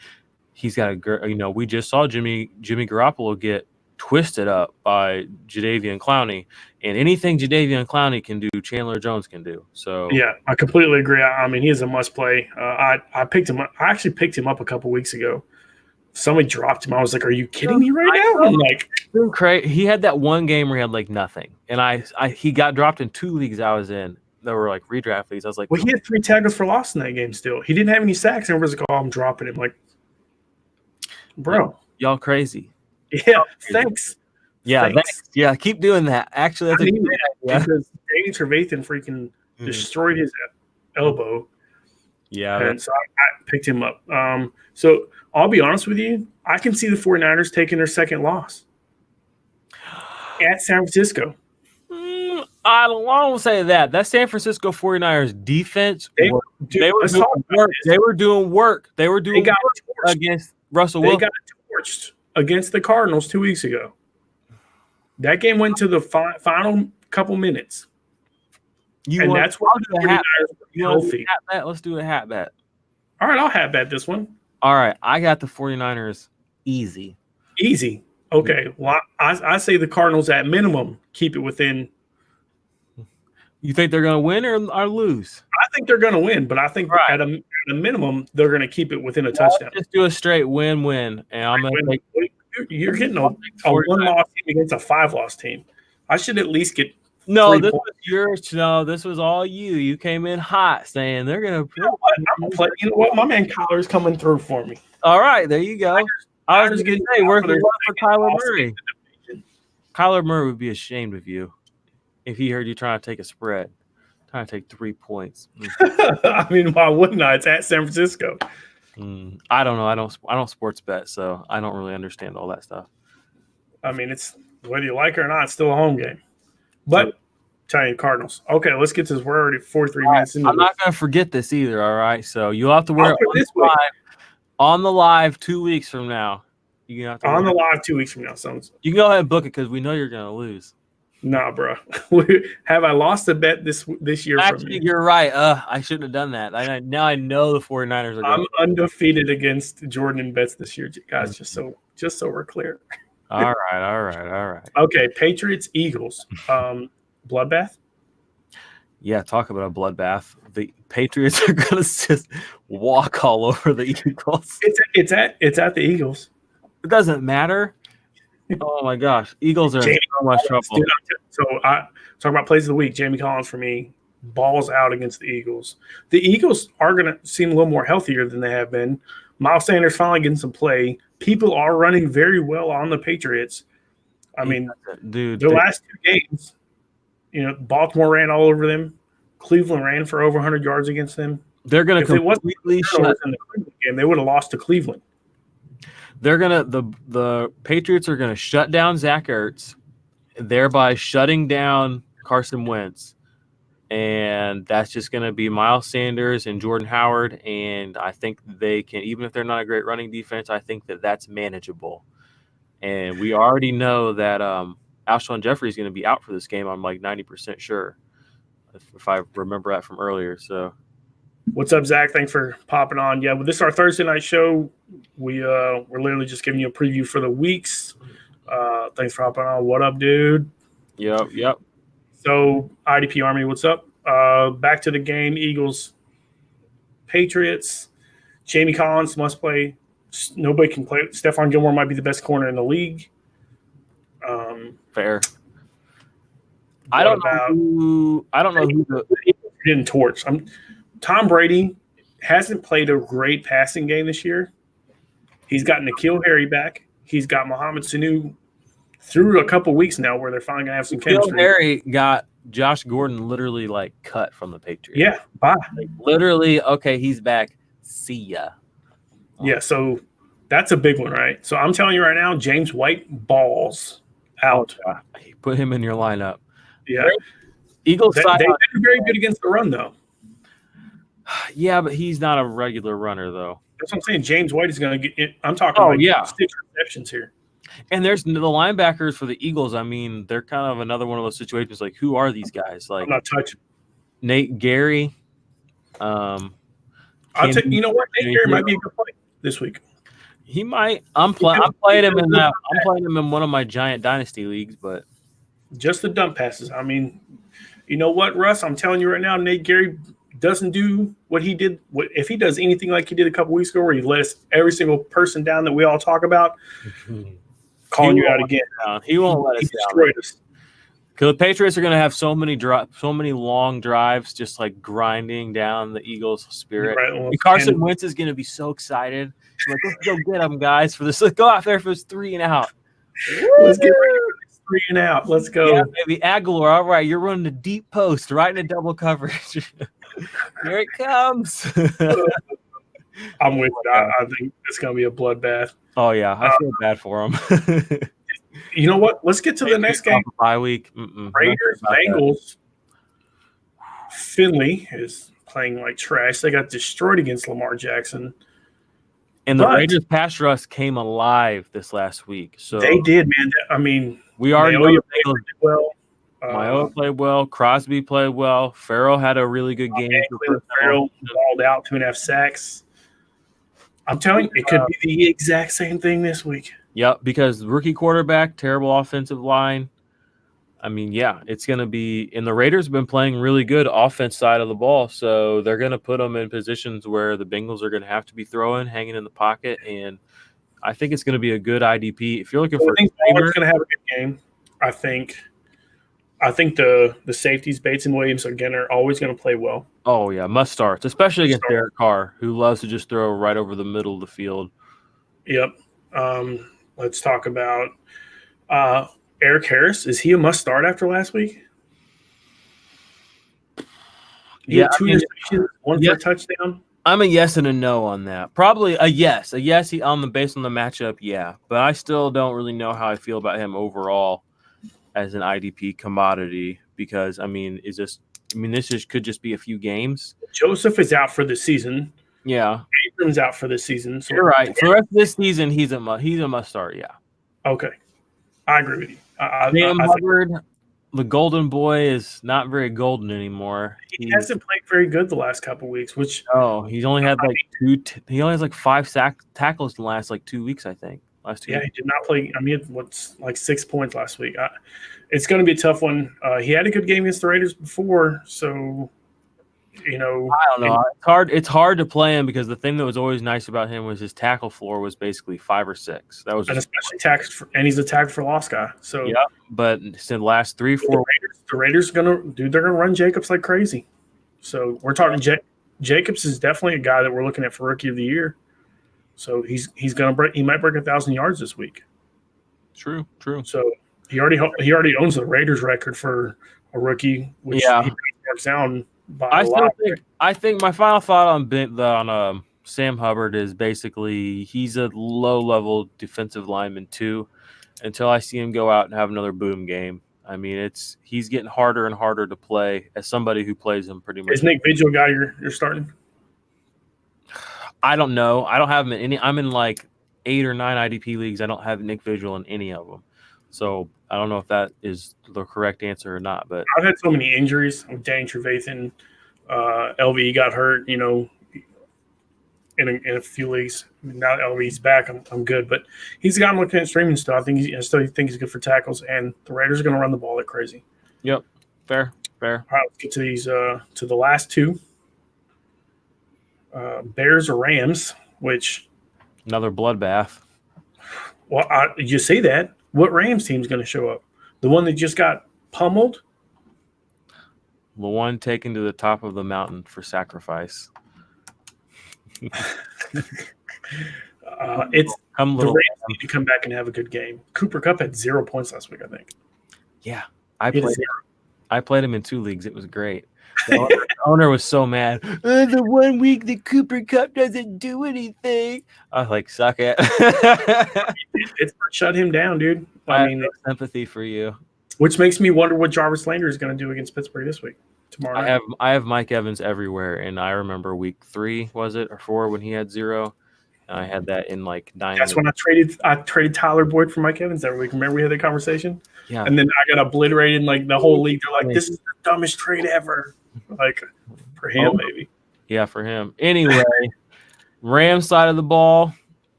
He's got a we just saw Jimmy Garoppolo get twisted up by Jadeveon Clowney, and anything Jadeveon Clowney can do, Chandler Jones can do. So yeah, I completely agree. I mean, he is a must play. I picked him up. I actually picked him up a couple weeks ago. Somebody dropped him. I was like, "Are you kidding me right now?" I'm like, he had that one game where he had like nothing, and he got dropped in 2 leagues I was in. That were like redraft leagues. I was like, well, he had 3 tackles for loss in that game. Still, he didn't have any sacks, and everybody's like, "Oh, I'm dropping him." Like, bro, y'all crazy. Yeah, thanks. Yeah, thanks. Yeah, keep doing that. Actually, that's a great idea. Because Danny Trevathan freaking destroyed his elbow. Yeah. And so I picked him up. So I'll be honest with you. I can see the 49ers taking their second loss at San Francisco. I don't say that. That San Francisco 49ers defense, they were doing work. They were doing work against Russell Wilson. They got torched against the Cardinals 2 weeks ago. That game went to the final couple minutes. That's why the 49ers were healthy. Let's do a hat bet. All right, I'll hat bet this one. All right, I got the 49ers easy. Easy. Okay. Well, I say the Cardinals at minimum keep it within. You think they're going to win or lose? I think they're going to win, but I think at a minimum they're going to keep it within a touchdown. Just do a straight win-win, and I'm going to take. You're getting a 1-loss team against a 5-loss team. I should at least get. No, this was yours. No, this was all you. You came in hot, saying they're going to. You know what? I'm gonna play. You know what? My man Kyler's coming through for me. All right, there you go. I was going to say, where's the love for Kyler Murray? Kyler Murray would be ashamed of you if he heard you trying to take a spread, trying to take 3 points. I mean, why wouldn't I? It's at San Francisco. I don't know. I don't sports bet, so I don't really understand all that stuff. I mean, it's whether you like it or not, it's still a home game. But tell you, Cardinals. Okay, let's get to this. We're already 43 minutes into. I'm not going to forget this either. All right, so you'll have to wear it on the live 2 weeks from now. You have to on the live 2 weeks from now. Sounds. You can go ahead and book it because we know you're going to lose. Nah, bro. Have I lost a bet this year? Actually, from you? You're right. I shouldn't have done that. Now I know the 49ers are. I'm undefeated against Jordan in bets this year, guys. Just so we're clear. All right. Okay, Patriots, Eagles, bloodbath. Yeah, talk about a bloodbath. The Patriots are gonna just walk all over the Eagles. It's at the Eagles. It doesn't matter. Oh my goch, Eagles are in so much trouble. Dude, so I talk about plays of the week. Jamie Collins for me, balls out against the Eagles. The Eagles are going to seem a little more healthier than they have been. Miles Sanders finally getting some play. People are running very well on the Patriots. I mean, dude, their last 2 games, Baltimore ran all over them. Cleveland ran for over 100 yards against them. They're going to completely shut in the Cleveland game. They would have lost to Cleveland. They're the Patriots are gonna shut down Zach Ertz, thereby shutting down Carson Wentz, and that's just gonna be Miles Sanders and Jordan Howard. And I think they can, even if they're not a great running defense, I think that's manageable. And we already know that Alshon Jeffrey is gonna be out for this game. I'm like 90% sure, if I remember that from earlier. So. What's up, Zach? Thanks for popping on. Yeah, well, this is our Thursday night show. We're literally just giving you a preview for the weeks. Thanks for hopping on. What up, dude? Yep. So, IDP Army, what's up? Back to the game. Eagles, Patriots. Jamie Collins must play. Nobody can play. Stephon Gilmore might be the best corner in the league. Fair. I don't know who the getting torched. Tom Brady hasn't played a great passing game this year. He's got N'Keal Harry back. He's got Mohamed Sanu through a couple weeks now where they're finally going to have some chemistry. N'Keal Harry got Josh Gordon literally like cut from the Patriots. Yeah, bye. Like, literally, okay, he's back. See ya. Yeah, so that's a big one, right? So I'm telling you right now, James White balls out. Put him in your lineup. Yeah. Eagles they've been very good against the run, though. Yeah, but he's not a regular runner, though. That's what I'm saying. James White is going to get – I'm talking 6 receptions here. And there's the linebackers for the Eagles. I mean, they're kind of another one of those situations. Like, who are these guys? Like, I'm not touching. Nate Gary. You know what? Nate Gary might be a good play this week. He might. I'm playing him in that. I'm playing him in one of my giant dynasty leagues, but just the dump passes. I mean, you know what, Russ? I'm telling you right now, Nate Gary doesn't do what he did. If he does anything like he did a couple weeks ago, where he let every single person down that we all talk about, calling you out again. He won't let us down. Because the Patriots are going to have so many long drives, just like grinding down the Eagles' spirit. Right, well, and Carson Wentz is going to be so excited. He's like, let's go get them, guys, for this. Let's go out there for this 3 and out. Let's get ready for this 3 and out. Let's go. Yeah, baby. Aguilar, all right, you're running a deep post right in a double coverage. Here it comes. I'm with you. I think it's going to be a bloodbath. Oh, yeah. I feel bad for him. You know what? Let's get to the next game. Bye week. Raiders, Bengals. Finley is playing like trash. They got destroyed against Lamar Jackson. And the Raiders pass rush came alive this last week. So they did, man. I mean, we already know played well. Mayoa played well. Crosby played well. Farrell had a really good game. Farrell balled out 2.5 sacks. I'm telling you, it could be the exact same thing this week. Yep, because rookie quarterback, terrible offensive line. I mean, yeah, it's going to be – and the Raiders have been playing really good offense side of the ball, so they're going to put them in positions where the Bengals are going to have to be throwing, hanging in the pocket, and I think it's going to be a good IDP. If you're looking for – I think Ballard's going to have a good game. I think the safeties, Bates and Williams, again, are always going to play well. Oh, yeah, must starts, especially against Derek Carr, who loves to just throw right over the middle of the field. Yep. Let's talk about Eric Harris. Is he a must start after last week? Yeah, 2 interceptions, one for a touchdown. I'm a yes and a no on that. Probably a yes. Based on the matchup, yeah. But I still don't really know how I feel about him overall as an IDP commodity because this could just be a few games. Joseph is out for the season. Yeah. Abram's out for this season. So you're right. For the rest of this season, he's a must start, yeah. Okay. I agree with you. Sam Hubbard, the golden boy, is not very golden anymore. He hasn't played very good the last couple of weeks, which he's only had he only has like 5 tackles in the last 2 weeks, I think. Last 2 weeks. He did not play. He had 6 points last week. It's going to be a tough one. He had a good game against the Raiders before, so I don't know. It's hard to play him because the thing that was always nice about him was his tackle floor was basically 5 or 6. That was especially he's a tackle for loss guy. So yeah, but since the last 3-4, the Raiders are they're gonna run Jacobs like crazy. So we're talking Jacobs is definitely a guy that we're looking at for rookie of the year. So he might break 1,000 yards this week. True. So he already owns the Raiders record for a rookie, which he marks down. I think my final thought on Sam Hubbard is basically he's a low-level defensive lineman too until I see him go out and have another boom game. I mean, he's getting harder and harder to play as somebody who plays him pretty much. Is Nick Vigil a guy you're starting? I don't know. I don't have him in any. I'm in 8 or 9 IDP leagues. I don't have Nick Vigil in any of them. So I don't know if that is the correct answer or not. But I've had so many injuries with Danny Trevathan. LVE got hurt. in a few leagues. Now that LV's back, I'm good. But he's a guy I'm looking at streaming still. I still think he's good for tackles, and the Raiders are going to run the ball like crazy. Yep, fair. All right, let's get to these to the last two. Bears or Rams, which Another bloodbath. well, you say that. What Rams team's going to show up? The one that just got pummeled? The one taken to the top of the mountain for sacrifice. It's Come the little. Rams need to come back and have a good game. Cooper Kupp had 0 points last week, I think. Yeah, He had I played him in 2 leagues. It was great. The owner was so mad. The 1 week that Cooper Kupp doesn't do anything. I was like, suck it. Pittsburgh shut him down, dude. I mean, sympathy for you. Which makes me wonder what Jarvis Landry is going to do against Pittsburgh this week, tomorrow night. I have Mike Evans everywhere, and I remember week 3, was it, or 4, when he had 0. And I had that in like 9. That's when I traded Tyler Boyd for Mike Evans every week. Remember we had that conversation? Yeah. And then I got obliterated in like the whole league. They're like, this is the dumbest trade ever. Like for him, maybe. Yeah, for him. Anyway, Rams side of the ball.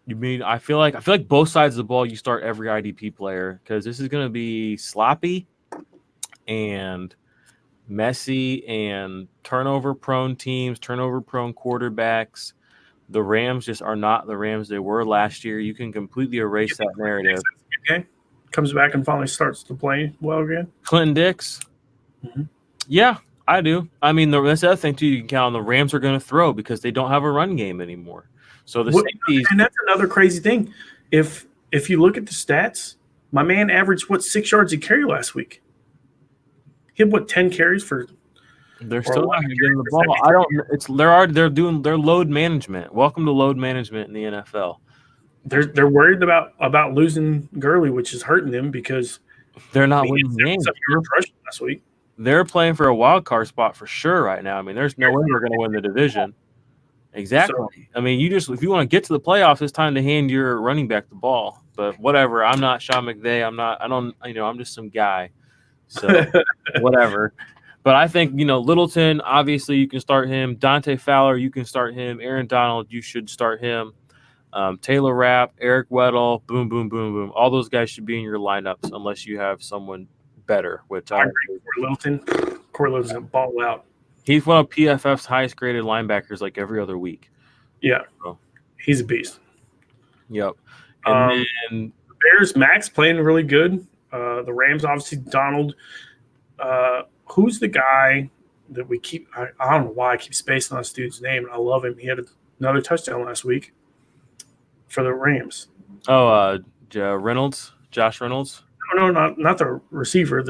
I feel like both sides of the ball you start every IDP player because this is going to be sloppy and messy and turnover-prone teams, turnover-prone quarterbacks. The Rams just are not the Rams they were last year. You can completely erase that narrative. Okay. Comes back and finally starts to play well again. Clinton Dix? Mm-hmm. Yeah, I do. I mean, that's the other thing, too. You can count on the Rams are going to throw because they don't have a run game anymore. So the safeties, and that's another crazy thing. If you look at the stats, my man averaged 6 yards a carry last week. He had 10 carries for. They're still not getting the ball. I don't. They're doing their load management. Welcome to load management in the NFL. They're worried about losing Gurley, which is hurting them because they're not winning games. Last week. They're playing for a wild card spot for sure right now. I mean, there's no way they're going to win the division. Exactly. So, I mean, if you want to get to the playoffs, it's time to hand your running back the ball. But whatever. I'm not Sean McVay. I'm just some guy. So whatever. But I think, Littleton, obviously you can start him. Dante Fowler, you can start him. Aaron Donald, you should start him. Taylor Rapp, Eric Weddle, boom, boom, boom, boom. All those guys should be in your lineups unless you have someone better, which I agree with Littleton. Corey Littleton's going to ball out. He's one of PFF's highest graded linebackers like every other week. Yeah. So, he's a beast. Yep. And then the Bears, Max playing really good. The Rams, obviously, Donald. Who's the guy that we keep – I don't know why I keep spacing on this dude's name. I love him. He had another touchdown last week for the Rams. Oh, Reynolds? Josh Reynolds? No, not the receiver,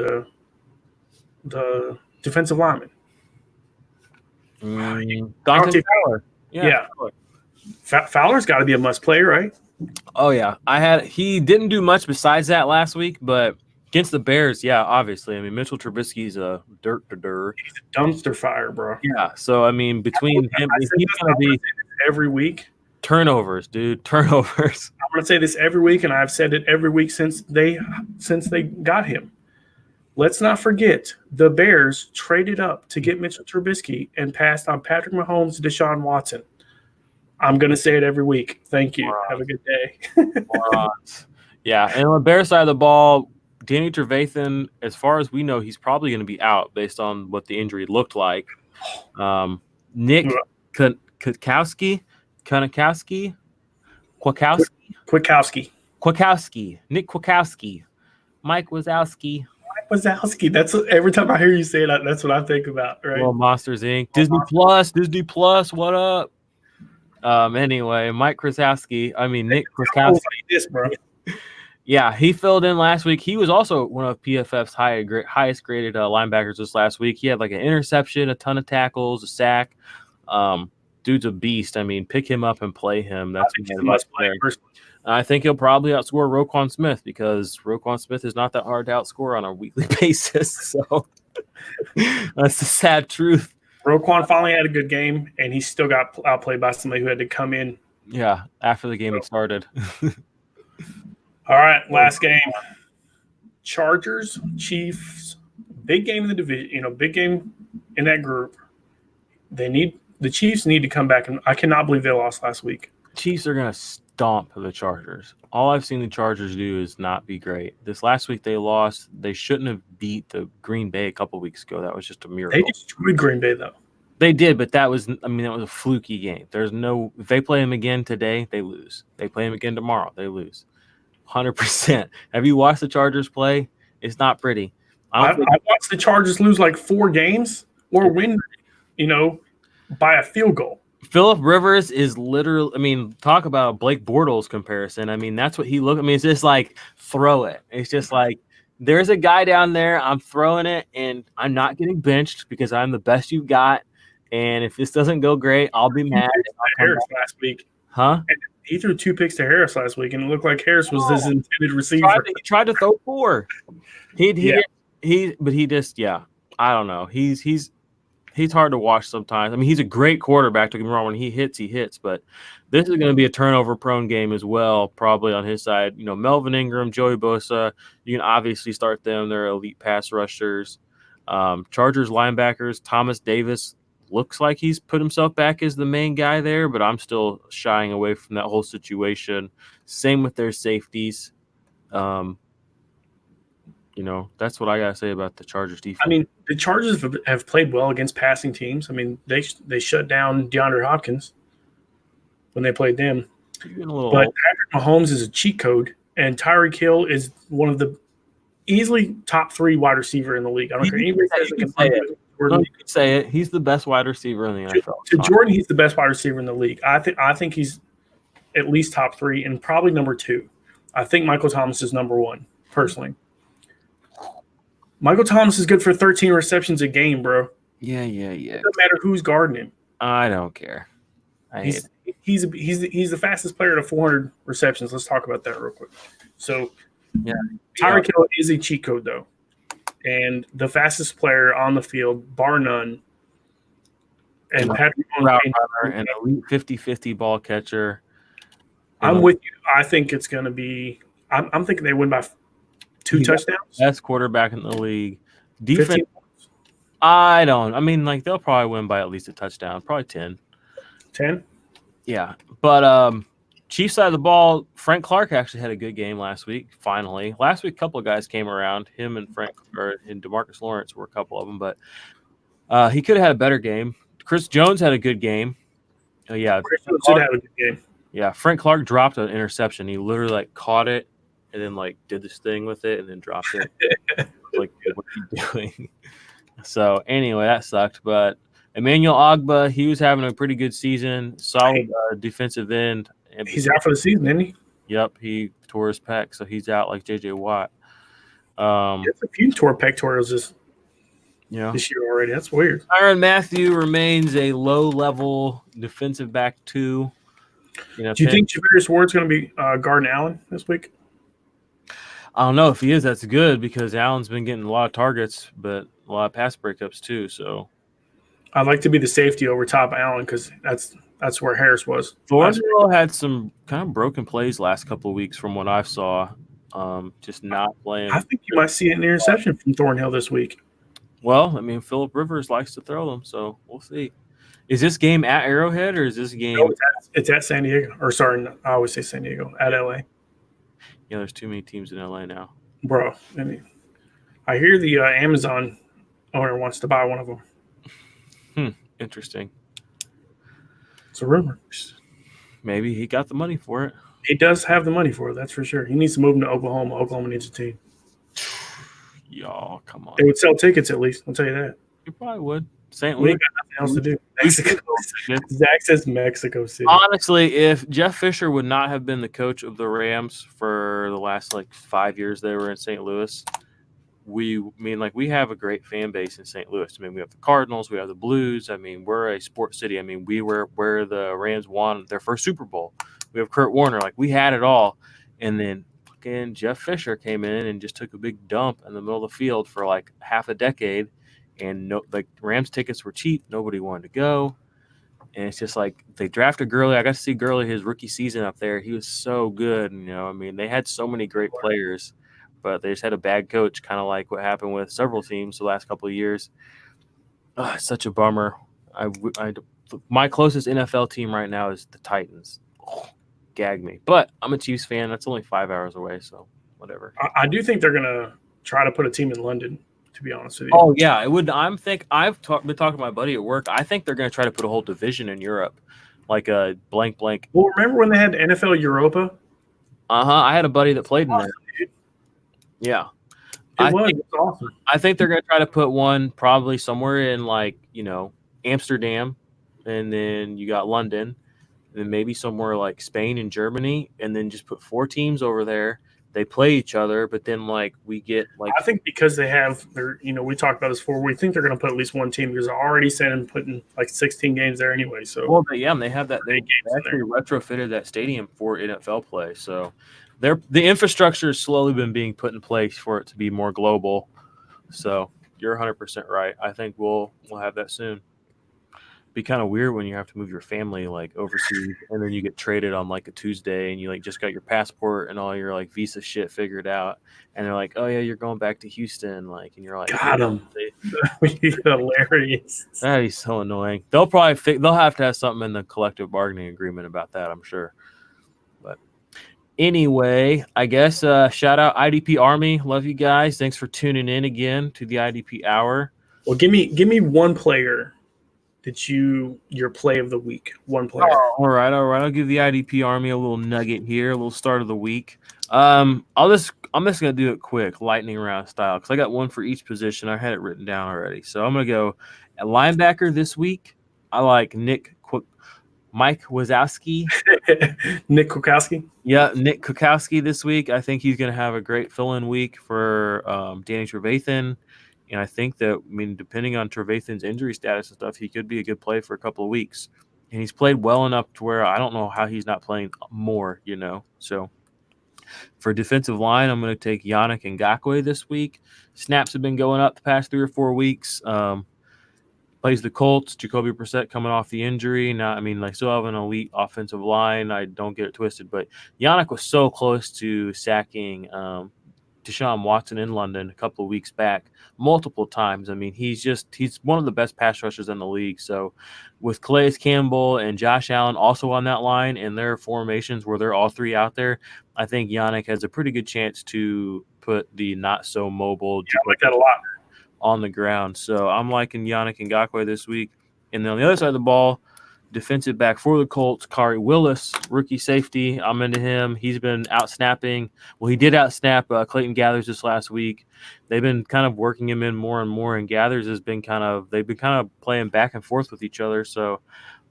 the defensive lineman. Dante Fowler. Yeah. Fowler's got to be a must play, right? Oh, yeah. He didn't do much besides that last week, but against the Bears, yeah, obviously. I mean, Mitchell Trubisky's a dirt. He's a dumpster fire, bro. Yeah. So, I mean, between him, he's going to be every week. Turnovers, dude. Turnovers. I'm going to say this every week, and I've said it every week since they got him. Let's not forget the Bears traded up to get Mitchell Trubisky and passed on Patrick Mahomes and Deshaun Watson. I'm going to say it every week. Thank you. Have a good day. Yeah, and on the Bears side of the ball, Danny Trevathan, as far as we know, he's probably going to be out based on what the injury looked like. Nick Kwiatkowski. Nick Kwiatkowski. Mike Wazowski. That's every time I hear you say that, that's what I think about, right? Well, Monsters Inc. Disney Plus, what up? Anyway, Nick Kwiatkowski. This, bro. Yeah, he filled in last week. He was also one of PFF's highest graded linebackers this last week. He had like an interception, a ton of tackles, a sack. Dude's a beast. I mean, pick him up and play him. That's must play. I think he'll probably outscore Roquan Smith because Roquan Smith is not that hard to outscore on a weekly basis. So that's the sad truth. Roquan finally had a good game, and he still got outplayed by somebody who had to come in. Yeah, after the game had started. All right, last game. Chargers, Chiefs, big game in the division. Big game in that group. They need the Chiefs need to come back, and I cannot believe they lost last week. Chiefs are gonna stomp the Chargers. All I've seen the Chargers do is not be great. This last week they lost. They shouldn't have beat the Green Bay a couple weeks ago. That was just a miracle. They destroyed Green Bay though. They did, but that was a fluky game. There's no if they play them again today, they lose. They play them again tomorrow, they lose. 100%. Have you watched the Chargers play? It's not pretty. I've watched the Chargers lose like 4 games or win, by a field goal. Phillip Rivers is literally, talk about a Blake Bortles comparison. That's what he looked. It's just like throw it. It's just like there's a guy down there. I'm throwing it, and I'm not getting benched because I'm the best you've got. And if this doesn't go great, I'll be mad. Harris last week, huh? He threw 2 picks to Harris last week, and it looked like Harris was his intended receiver. He tried to throw 4. But he just I don't know. He's hard to watch sometimes. He's a great quarterback. Don't get me wrong. When he hits. But this is going to be a turnover-prone game as well, probably on his side. Melvin Ingram, Joey Bosa, you can obviously start them. They're elite pass rushers. Chargers linebackers, Thomas Davis looks like he's put himself back as the main guy there, but I'm still shying away from that whole situation. Same with their safeties. That's what I got to say about the Chargers defense. The Chargers have played well against passing teams. They shut down DeAndre Hopkins when they played them. But Patrick Mahomes is a cheat code, and Tyreek Hill is one of the easily top 3 wide receiver in the league. I don't care. Anybody says it can say it. Jordan. You can say it. He's the best wide receiver in the NFL. To Jordan, he's the best wide receiver in the league. I think he's at least top 3 and probably number 2. I think Michael Thomas is number 1, personally. Michael Thomas is good for 13 receptions a game, bro. Yeah. It doesn't matter who's guarding him. I don't care. He's the fastest player to 400 receptions. Let's talk about that real quick. So, Tyreek Hill is a cheat code, though. And the fastest player on the field, bar none. And Patrick Mahomes, an elite 50-50 ball catcher. I'm with you. I think it's going to be – I'm thinking they win by 2 touchdowns. Best quarterback in the league. Defense, I don't. They'll probably win by at least a touchdown, probably 10. 10? Yeah. But Chiefs side of the ball, Frank Clark actually had a good game last week, finally. Last week, a couple of guys came around. Him and DeMarcus Lawrence were a couple of them, but he could have had a better game. Chris Jones had a good game. Chris Jones did have a good game. Yeah, Frank Clark dropped an interception. He literally caught it and then did this thing with it and then dropped it. What's he doing? So anyway, that sucked. But Emmanuel Ogbah, he was having a pretty good season. Solid defensive end. He's out for the season, isn't he? Yep, he tore his pec, so he's out like J.J. Watt. There's a few pectorals this year already. That's weird. Tyrann Mathieu remains a low-level defensive back 2. Do you think Javarius Ward's going to be guarding Allen this week? I don't know. If he is, that's good because Allen's been getting a lot of targets, but a lot of pass breakups too. So I'd like to be the safety over top Allen because that's where Harris was. Thornhill had some kind of broken plays last couple of weeks from what I saw. Just not playing. I think you might see an interception from Thornhill this week. Well, Phillip Rivers likes to throw them, so we'll see. Is this game at Arrowhead or is this game? No, it's at San Diego. Or sorry, I always say San Diego. At LA. Yeah, there's too many teams in LA now. Bro, I hear the Amazon owner wants to buy one of them. Interesting. It's a rumor. Maybe he got the money for it. He does have the money for it, that's for sure. He needs to move him to Oklahoma. Oklahoma needs a team. Y'all, come on. They would sell tickets at least. I'll tell you that. You probably would. St. We Louis. ain't got nothing else to do. Mexico. Zach says Mexico City. Honestly, if Jeff Fisher would not have been the coach of the Rams for the last 5 years they were in St. Louis, we have a great fan base in St. Louis. We have the Cardinals, we have the Blues. We're a sports city. We were where the Rams won their first Super Bowl. We have Kurt Warner. We had it all. And then fucking Jeff Fisher came in and just took a big dump in the middle of the field for half a decade. And Rams tickets were cheap. Nobody wanted to go. And it's just they drafted Gurley. I got to see Gurley his rookie season up there. He was so good. They had so many great players, but they just had a bad coach, kind of like what happened with several teams the last couple of years. It's such a bummer. my closest NFL team right now is the Titans. Oh, gag me. But I'm a Chiefs fan. That's only 5 hours away, so whatever. I do think they're going to try to put a team in London, to be honest with you. Oh, yeah. It would. I've been talking to my buddy at work. I think they're going to try to put a whole division in Europe, like a blank. Well, remember when they had the NFL Europa? I had a buddy that played in there. Yeah. It was awesome. I think they're going to try to put one probably somewhere in Amsterdam, and then you got London, and then maybe somewhere like Spain and Germany, and then just put 4 teams over there. They play each other, but then we get I think because they have their, we talked about this before. We think they're going to put at least one team because they're already putting 16 games there anyway. So and they have that. They actually retrofitted that stadium for NFL play. So the infrastructure has slowly been being put in place for it to be more global. So you're 100% right. I think we'll have that soon. Be kind of weird when you have to move your family overseas and then you get traded on a Tuesday and you just got your passport and all your visa shit figured out and they're like, oh yeah, you're going back to Houston, and you're like, got him. Hilarious. That is so annoying. They'll probably they'll have to have something in the collective bargaining agreement about that, I'm sure. But anyway, I guess shout out IDP Army. Love you guys. Thanks for tuning in again to the IDP Hour. Well, give me one player that your play of the week. One player. Oh, all right. I'll give the IDP Army a little nugget here, a little start of the week. I'm just gonna do it quick, lightning round style, because I got one for each position. I had it written down already, so I'm gonna go at linebacker this week. I like Mike Wazowski. Nick Kwiatkowski. Yeah, Nick Kwiatkowski this week. I think he's gonna have a great fill-in week for Danny Trevathan. And I think that, depending on Trevathan's injury status and stuff, he could be a good play for a couple of weeks. And he's played well enough to where I don't know how he's not playing more, So for defensive line, I'm going to take Yannick Ngakoue this week. Snaps have been going up the past 3 or 4 weeks. Plays the Colts. Jacoby Brissett coming off the injury. Now, still have an elite offensive line. I don't get it twisted. But Yannick was so close to sacking Deshaun Watson in London a couple of weeks back multiple times. He's one of the best pass rushers in the league. So with Calais Campbell and Josh Allen also on that line and their formations where they're all 3 out there, I think Yannick has a pretty good chance to put the not so mobile I like that a lot on the ground. So I'm liking Yannick Ngakoue this week. And then on the other side of the ball, defensive back for the Colts, Kari Willis, rookie safety. I'm into him. He's been out snapping. Well, he did out snap Clayton Gathers this last week. They've been kind of working him in more and more, and Gathers has been they've been kind of playing back and forth with each other. So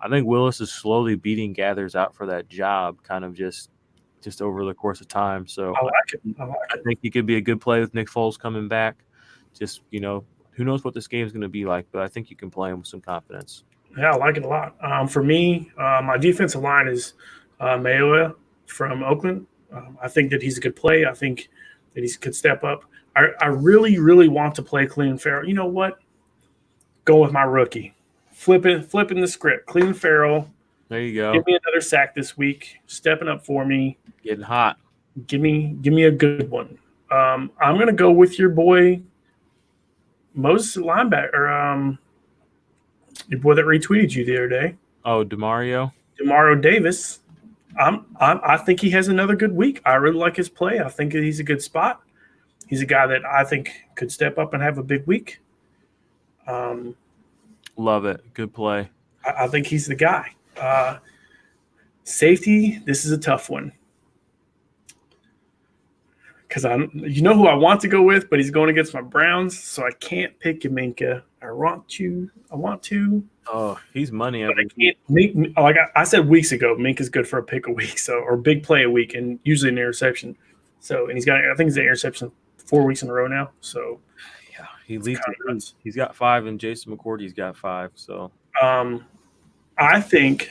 I think Willis is slowly beating Gathers out for that job, kind of just over the course of time. So I like it. I think he could be a good play with Nick Foles coming back. Just, who knows what this game is going to be like, but I think you can play him with some confidence. Yeah, I like it a lot. For me, my defensive line is Mayowa from Oakland. I think that he's a good play. I think that he could step up. I really, really want to play Cleveland Farrell. You know what? Go with my rookie. Flipping the script. Cleveland Farrell. There you go. Give me another sack this week. Stepping up for me. Getting hot. Give me a good one. I'm going to go with your boy, Moses linebacker. Your boy that retweeted you the other day. Oh, Demario Davis. I think he has another good week. I really like his play. I think he's a good spot. He's a guy that I think could step up and have a big week. Love it. Good play. I think he's the guy. Safety, this is a tough one. Because who I want to go with, but he's going against my Browns, so I can't pick Minka. I want to. Oh, he's money. But I can't. Like I said weeks ago, Minka's good for a pick a week, or big play a week, and usually an interception. So, and I think he's an interception 4 weeks in a row now. So, yeah, he leads. He's got 5, and Jason McCourty's got 5. So, I think.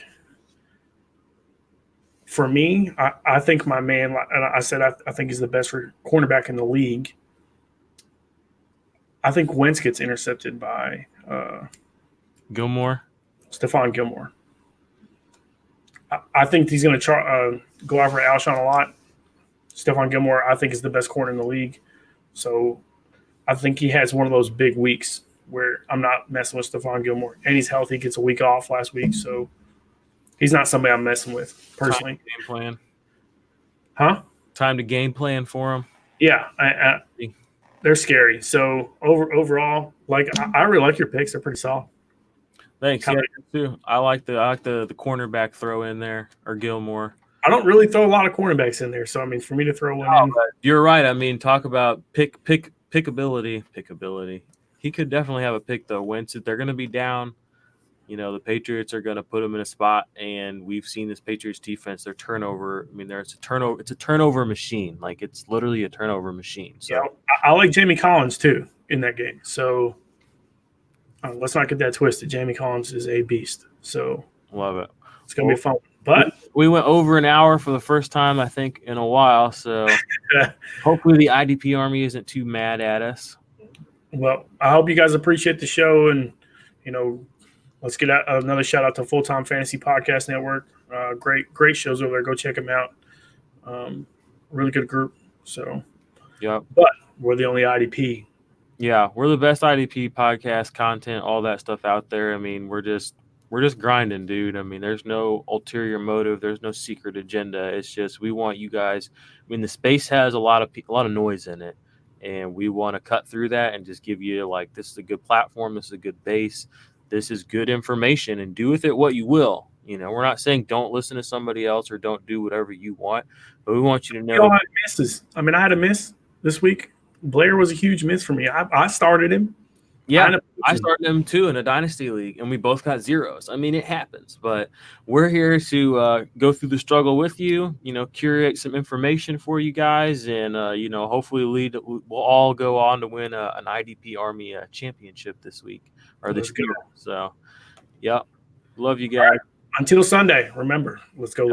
For me, I think my man, and I said I think he's the best cornerback in the league. I think Wentz gets intercepted by Gilmore. Stephon Gilmore. I think he's going to go after Alshon a lot. Stephon Gilmore, I think, is the best corner in the league. So I think he has one of those big weeks where I'm not messing with Stephon Gilmore. And he's healthy, gets a week off last week, so he's not somebody I'm messing with personally. Game plan. Huh? Time to game plan for them. Yeah, they're scary. So overall, like I really like your picks. They're pretty solid. Thanks. Yeah, too. I like the cornerback throw in there or Gilmore. I don't really throw a lot of cornerbacks in there, so I mean, for me to throw one in, you're right. I mean, talk about pickability. He could definitely have a pick though. Wentz, if they're going to be down, the Patriots are going to put him in a spot, and we've seen this Patriots defense. Their turnover. I mean, it's a turnover machine. Like it's literally a turnover machine. So yeah, I like Jamie Collins too in that game. So let's not get that twisted. Jamie Collins is a beast. So love it. It's going to be fun. But we went over an hour for the first time, I think, in a while. So hopefully the IDP Army isn't too mad at us. Well, I hope you guys appreciate the show. And, let's get another shout out to Full Time Fantasy Podcast Network. Great shows over there. Go check them out. Really good group. So, yeah. But we're the only IDP. Yeah, we're the best IDP podcast content, all that stuff out there. I mean, we're just grinding, dude. I mean, there's no ulterior motive. There's no secret agenda. It's just we want you guys. I mean, the space has a lot of noise in it, and we want to cut through that and just give you like this is a good platform. This is a good base. This is good information, and do with it what you will. We're not saying don't listen to somebody else or don't do whatever you want, but we want you to know. I misses. I mean, I had a miss this week. Blair was a huge miss for me. I started him. Yeah, I started him too in a dynasty league, and we both got zeros. I mean, it happens, but we're here to go through the struggle with you. Curate some information for you guys, and hopefully we'll all go on to win an IDP Army championship this week or this year. So, yeah, love you guys. Right. Until Sunday, remember, let's go.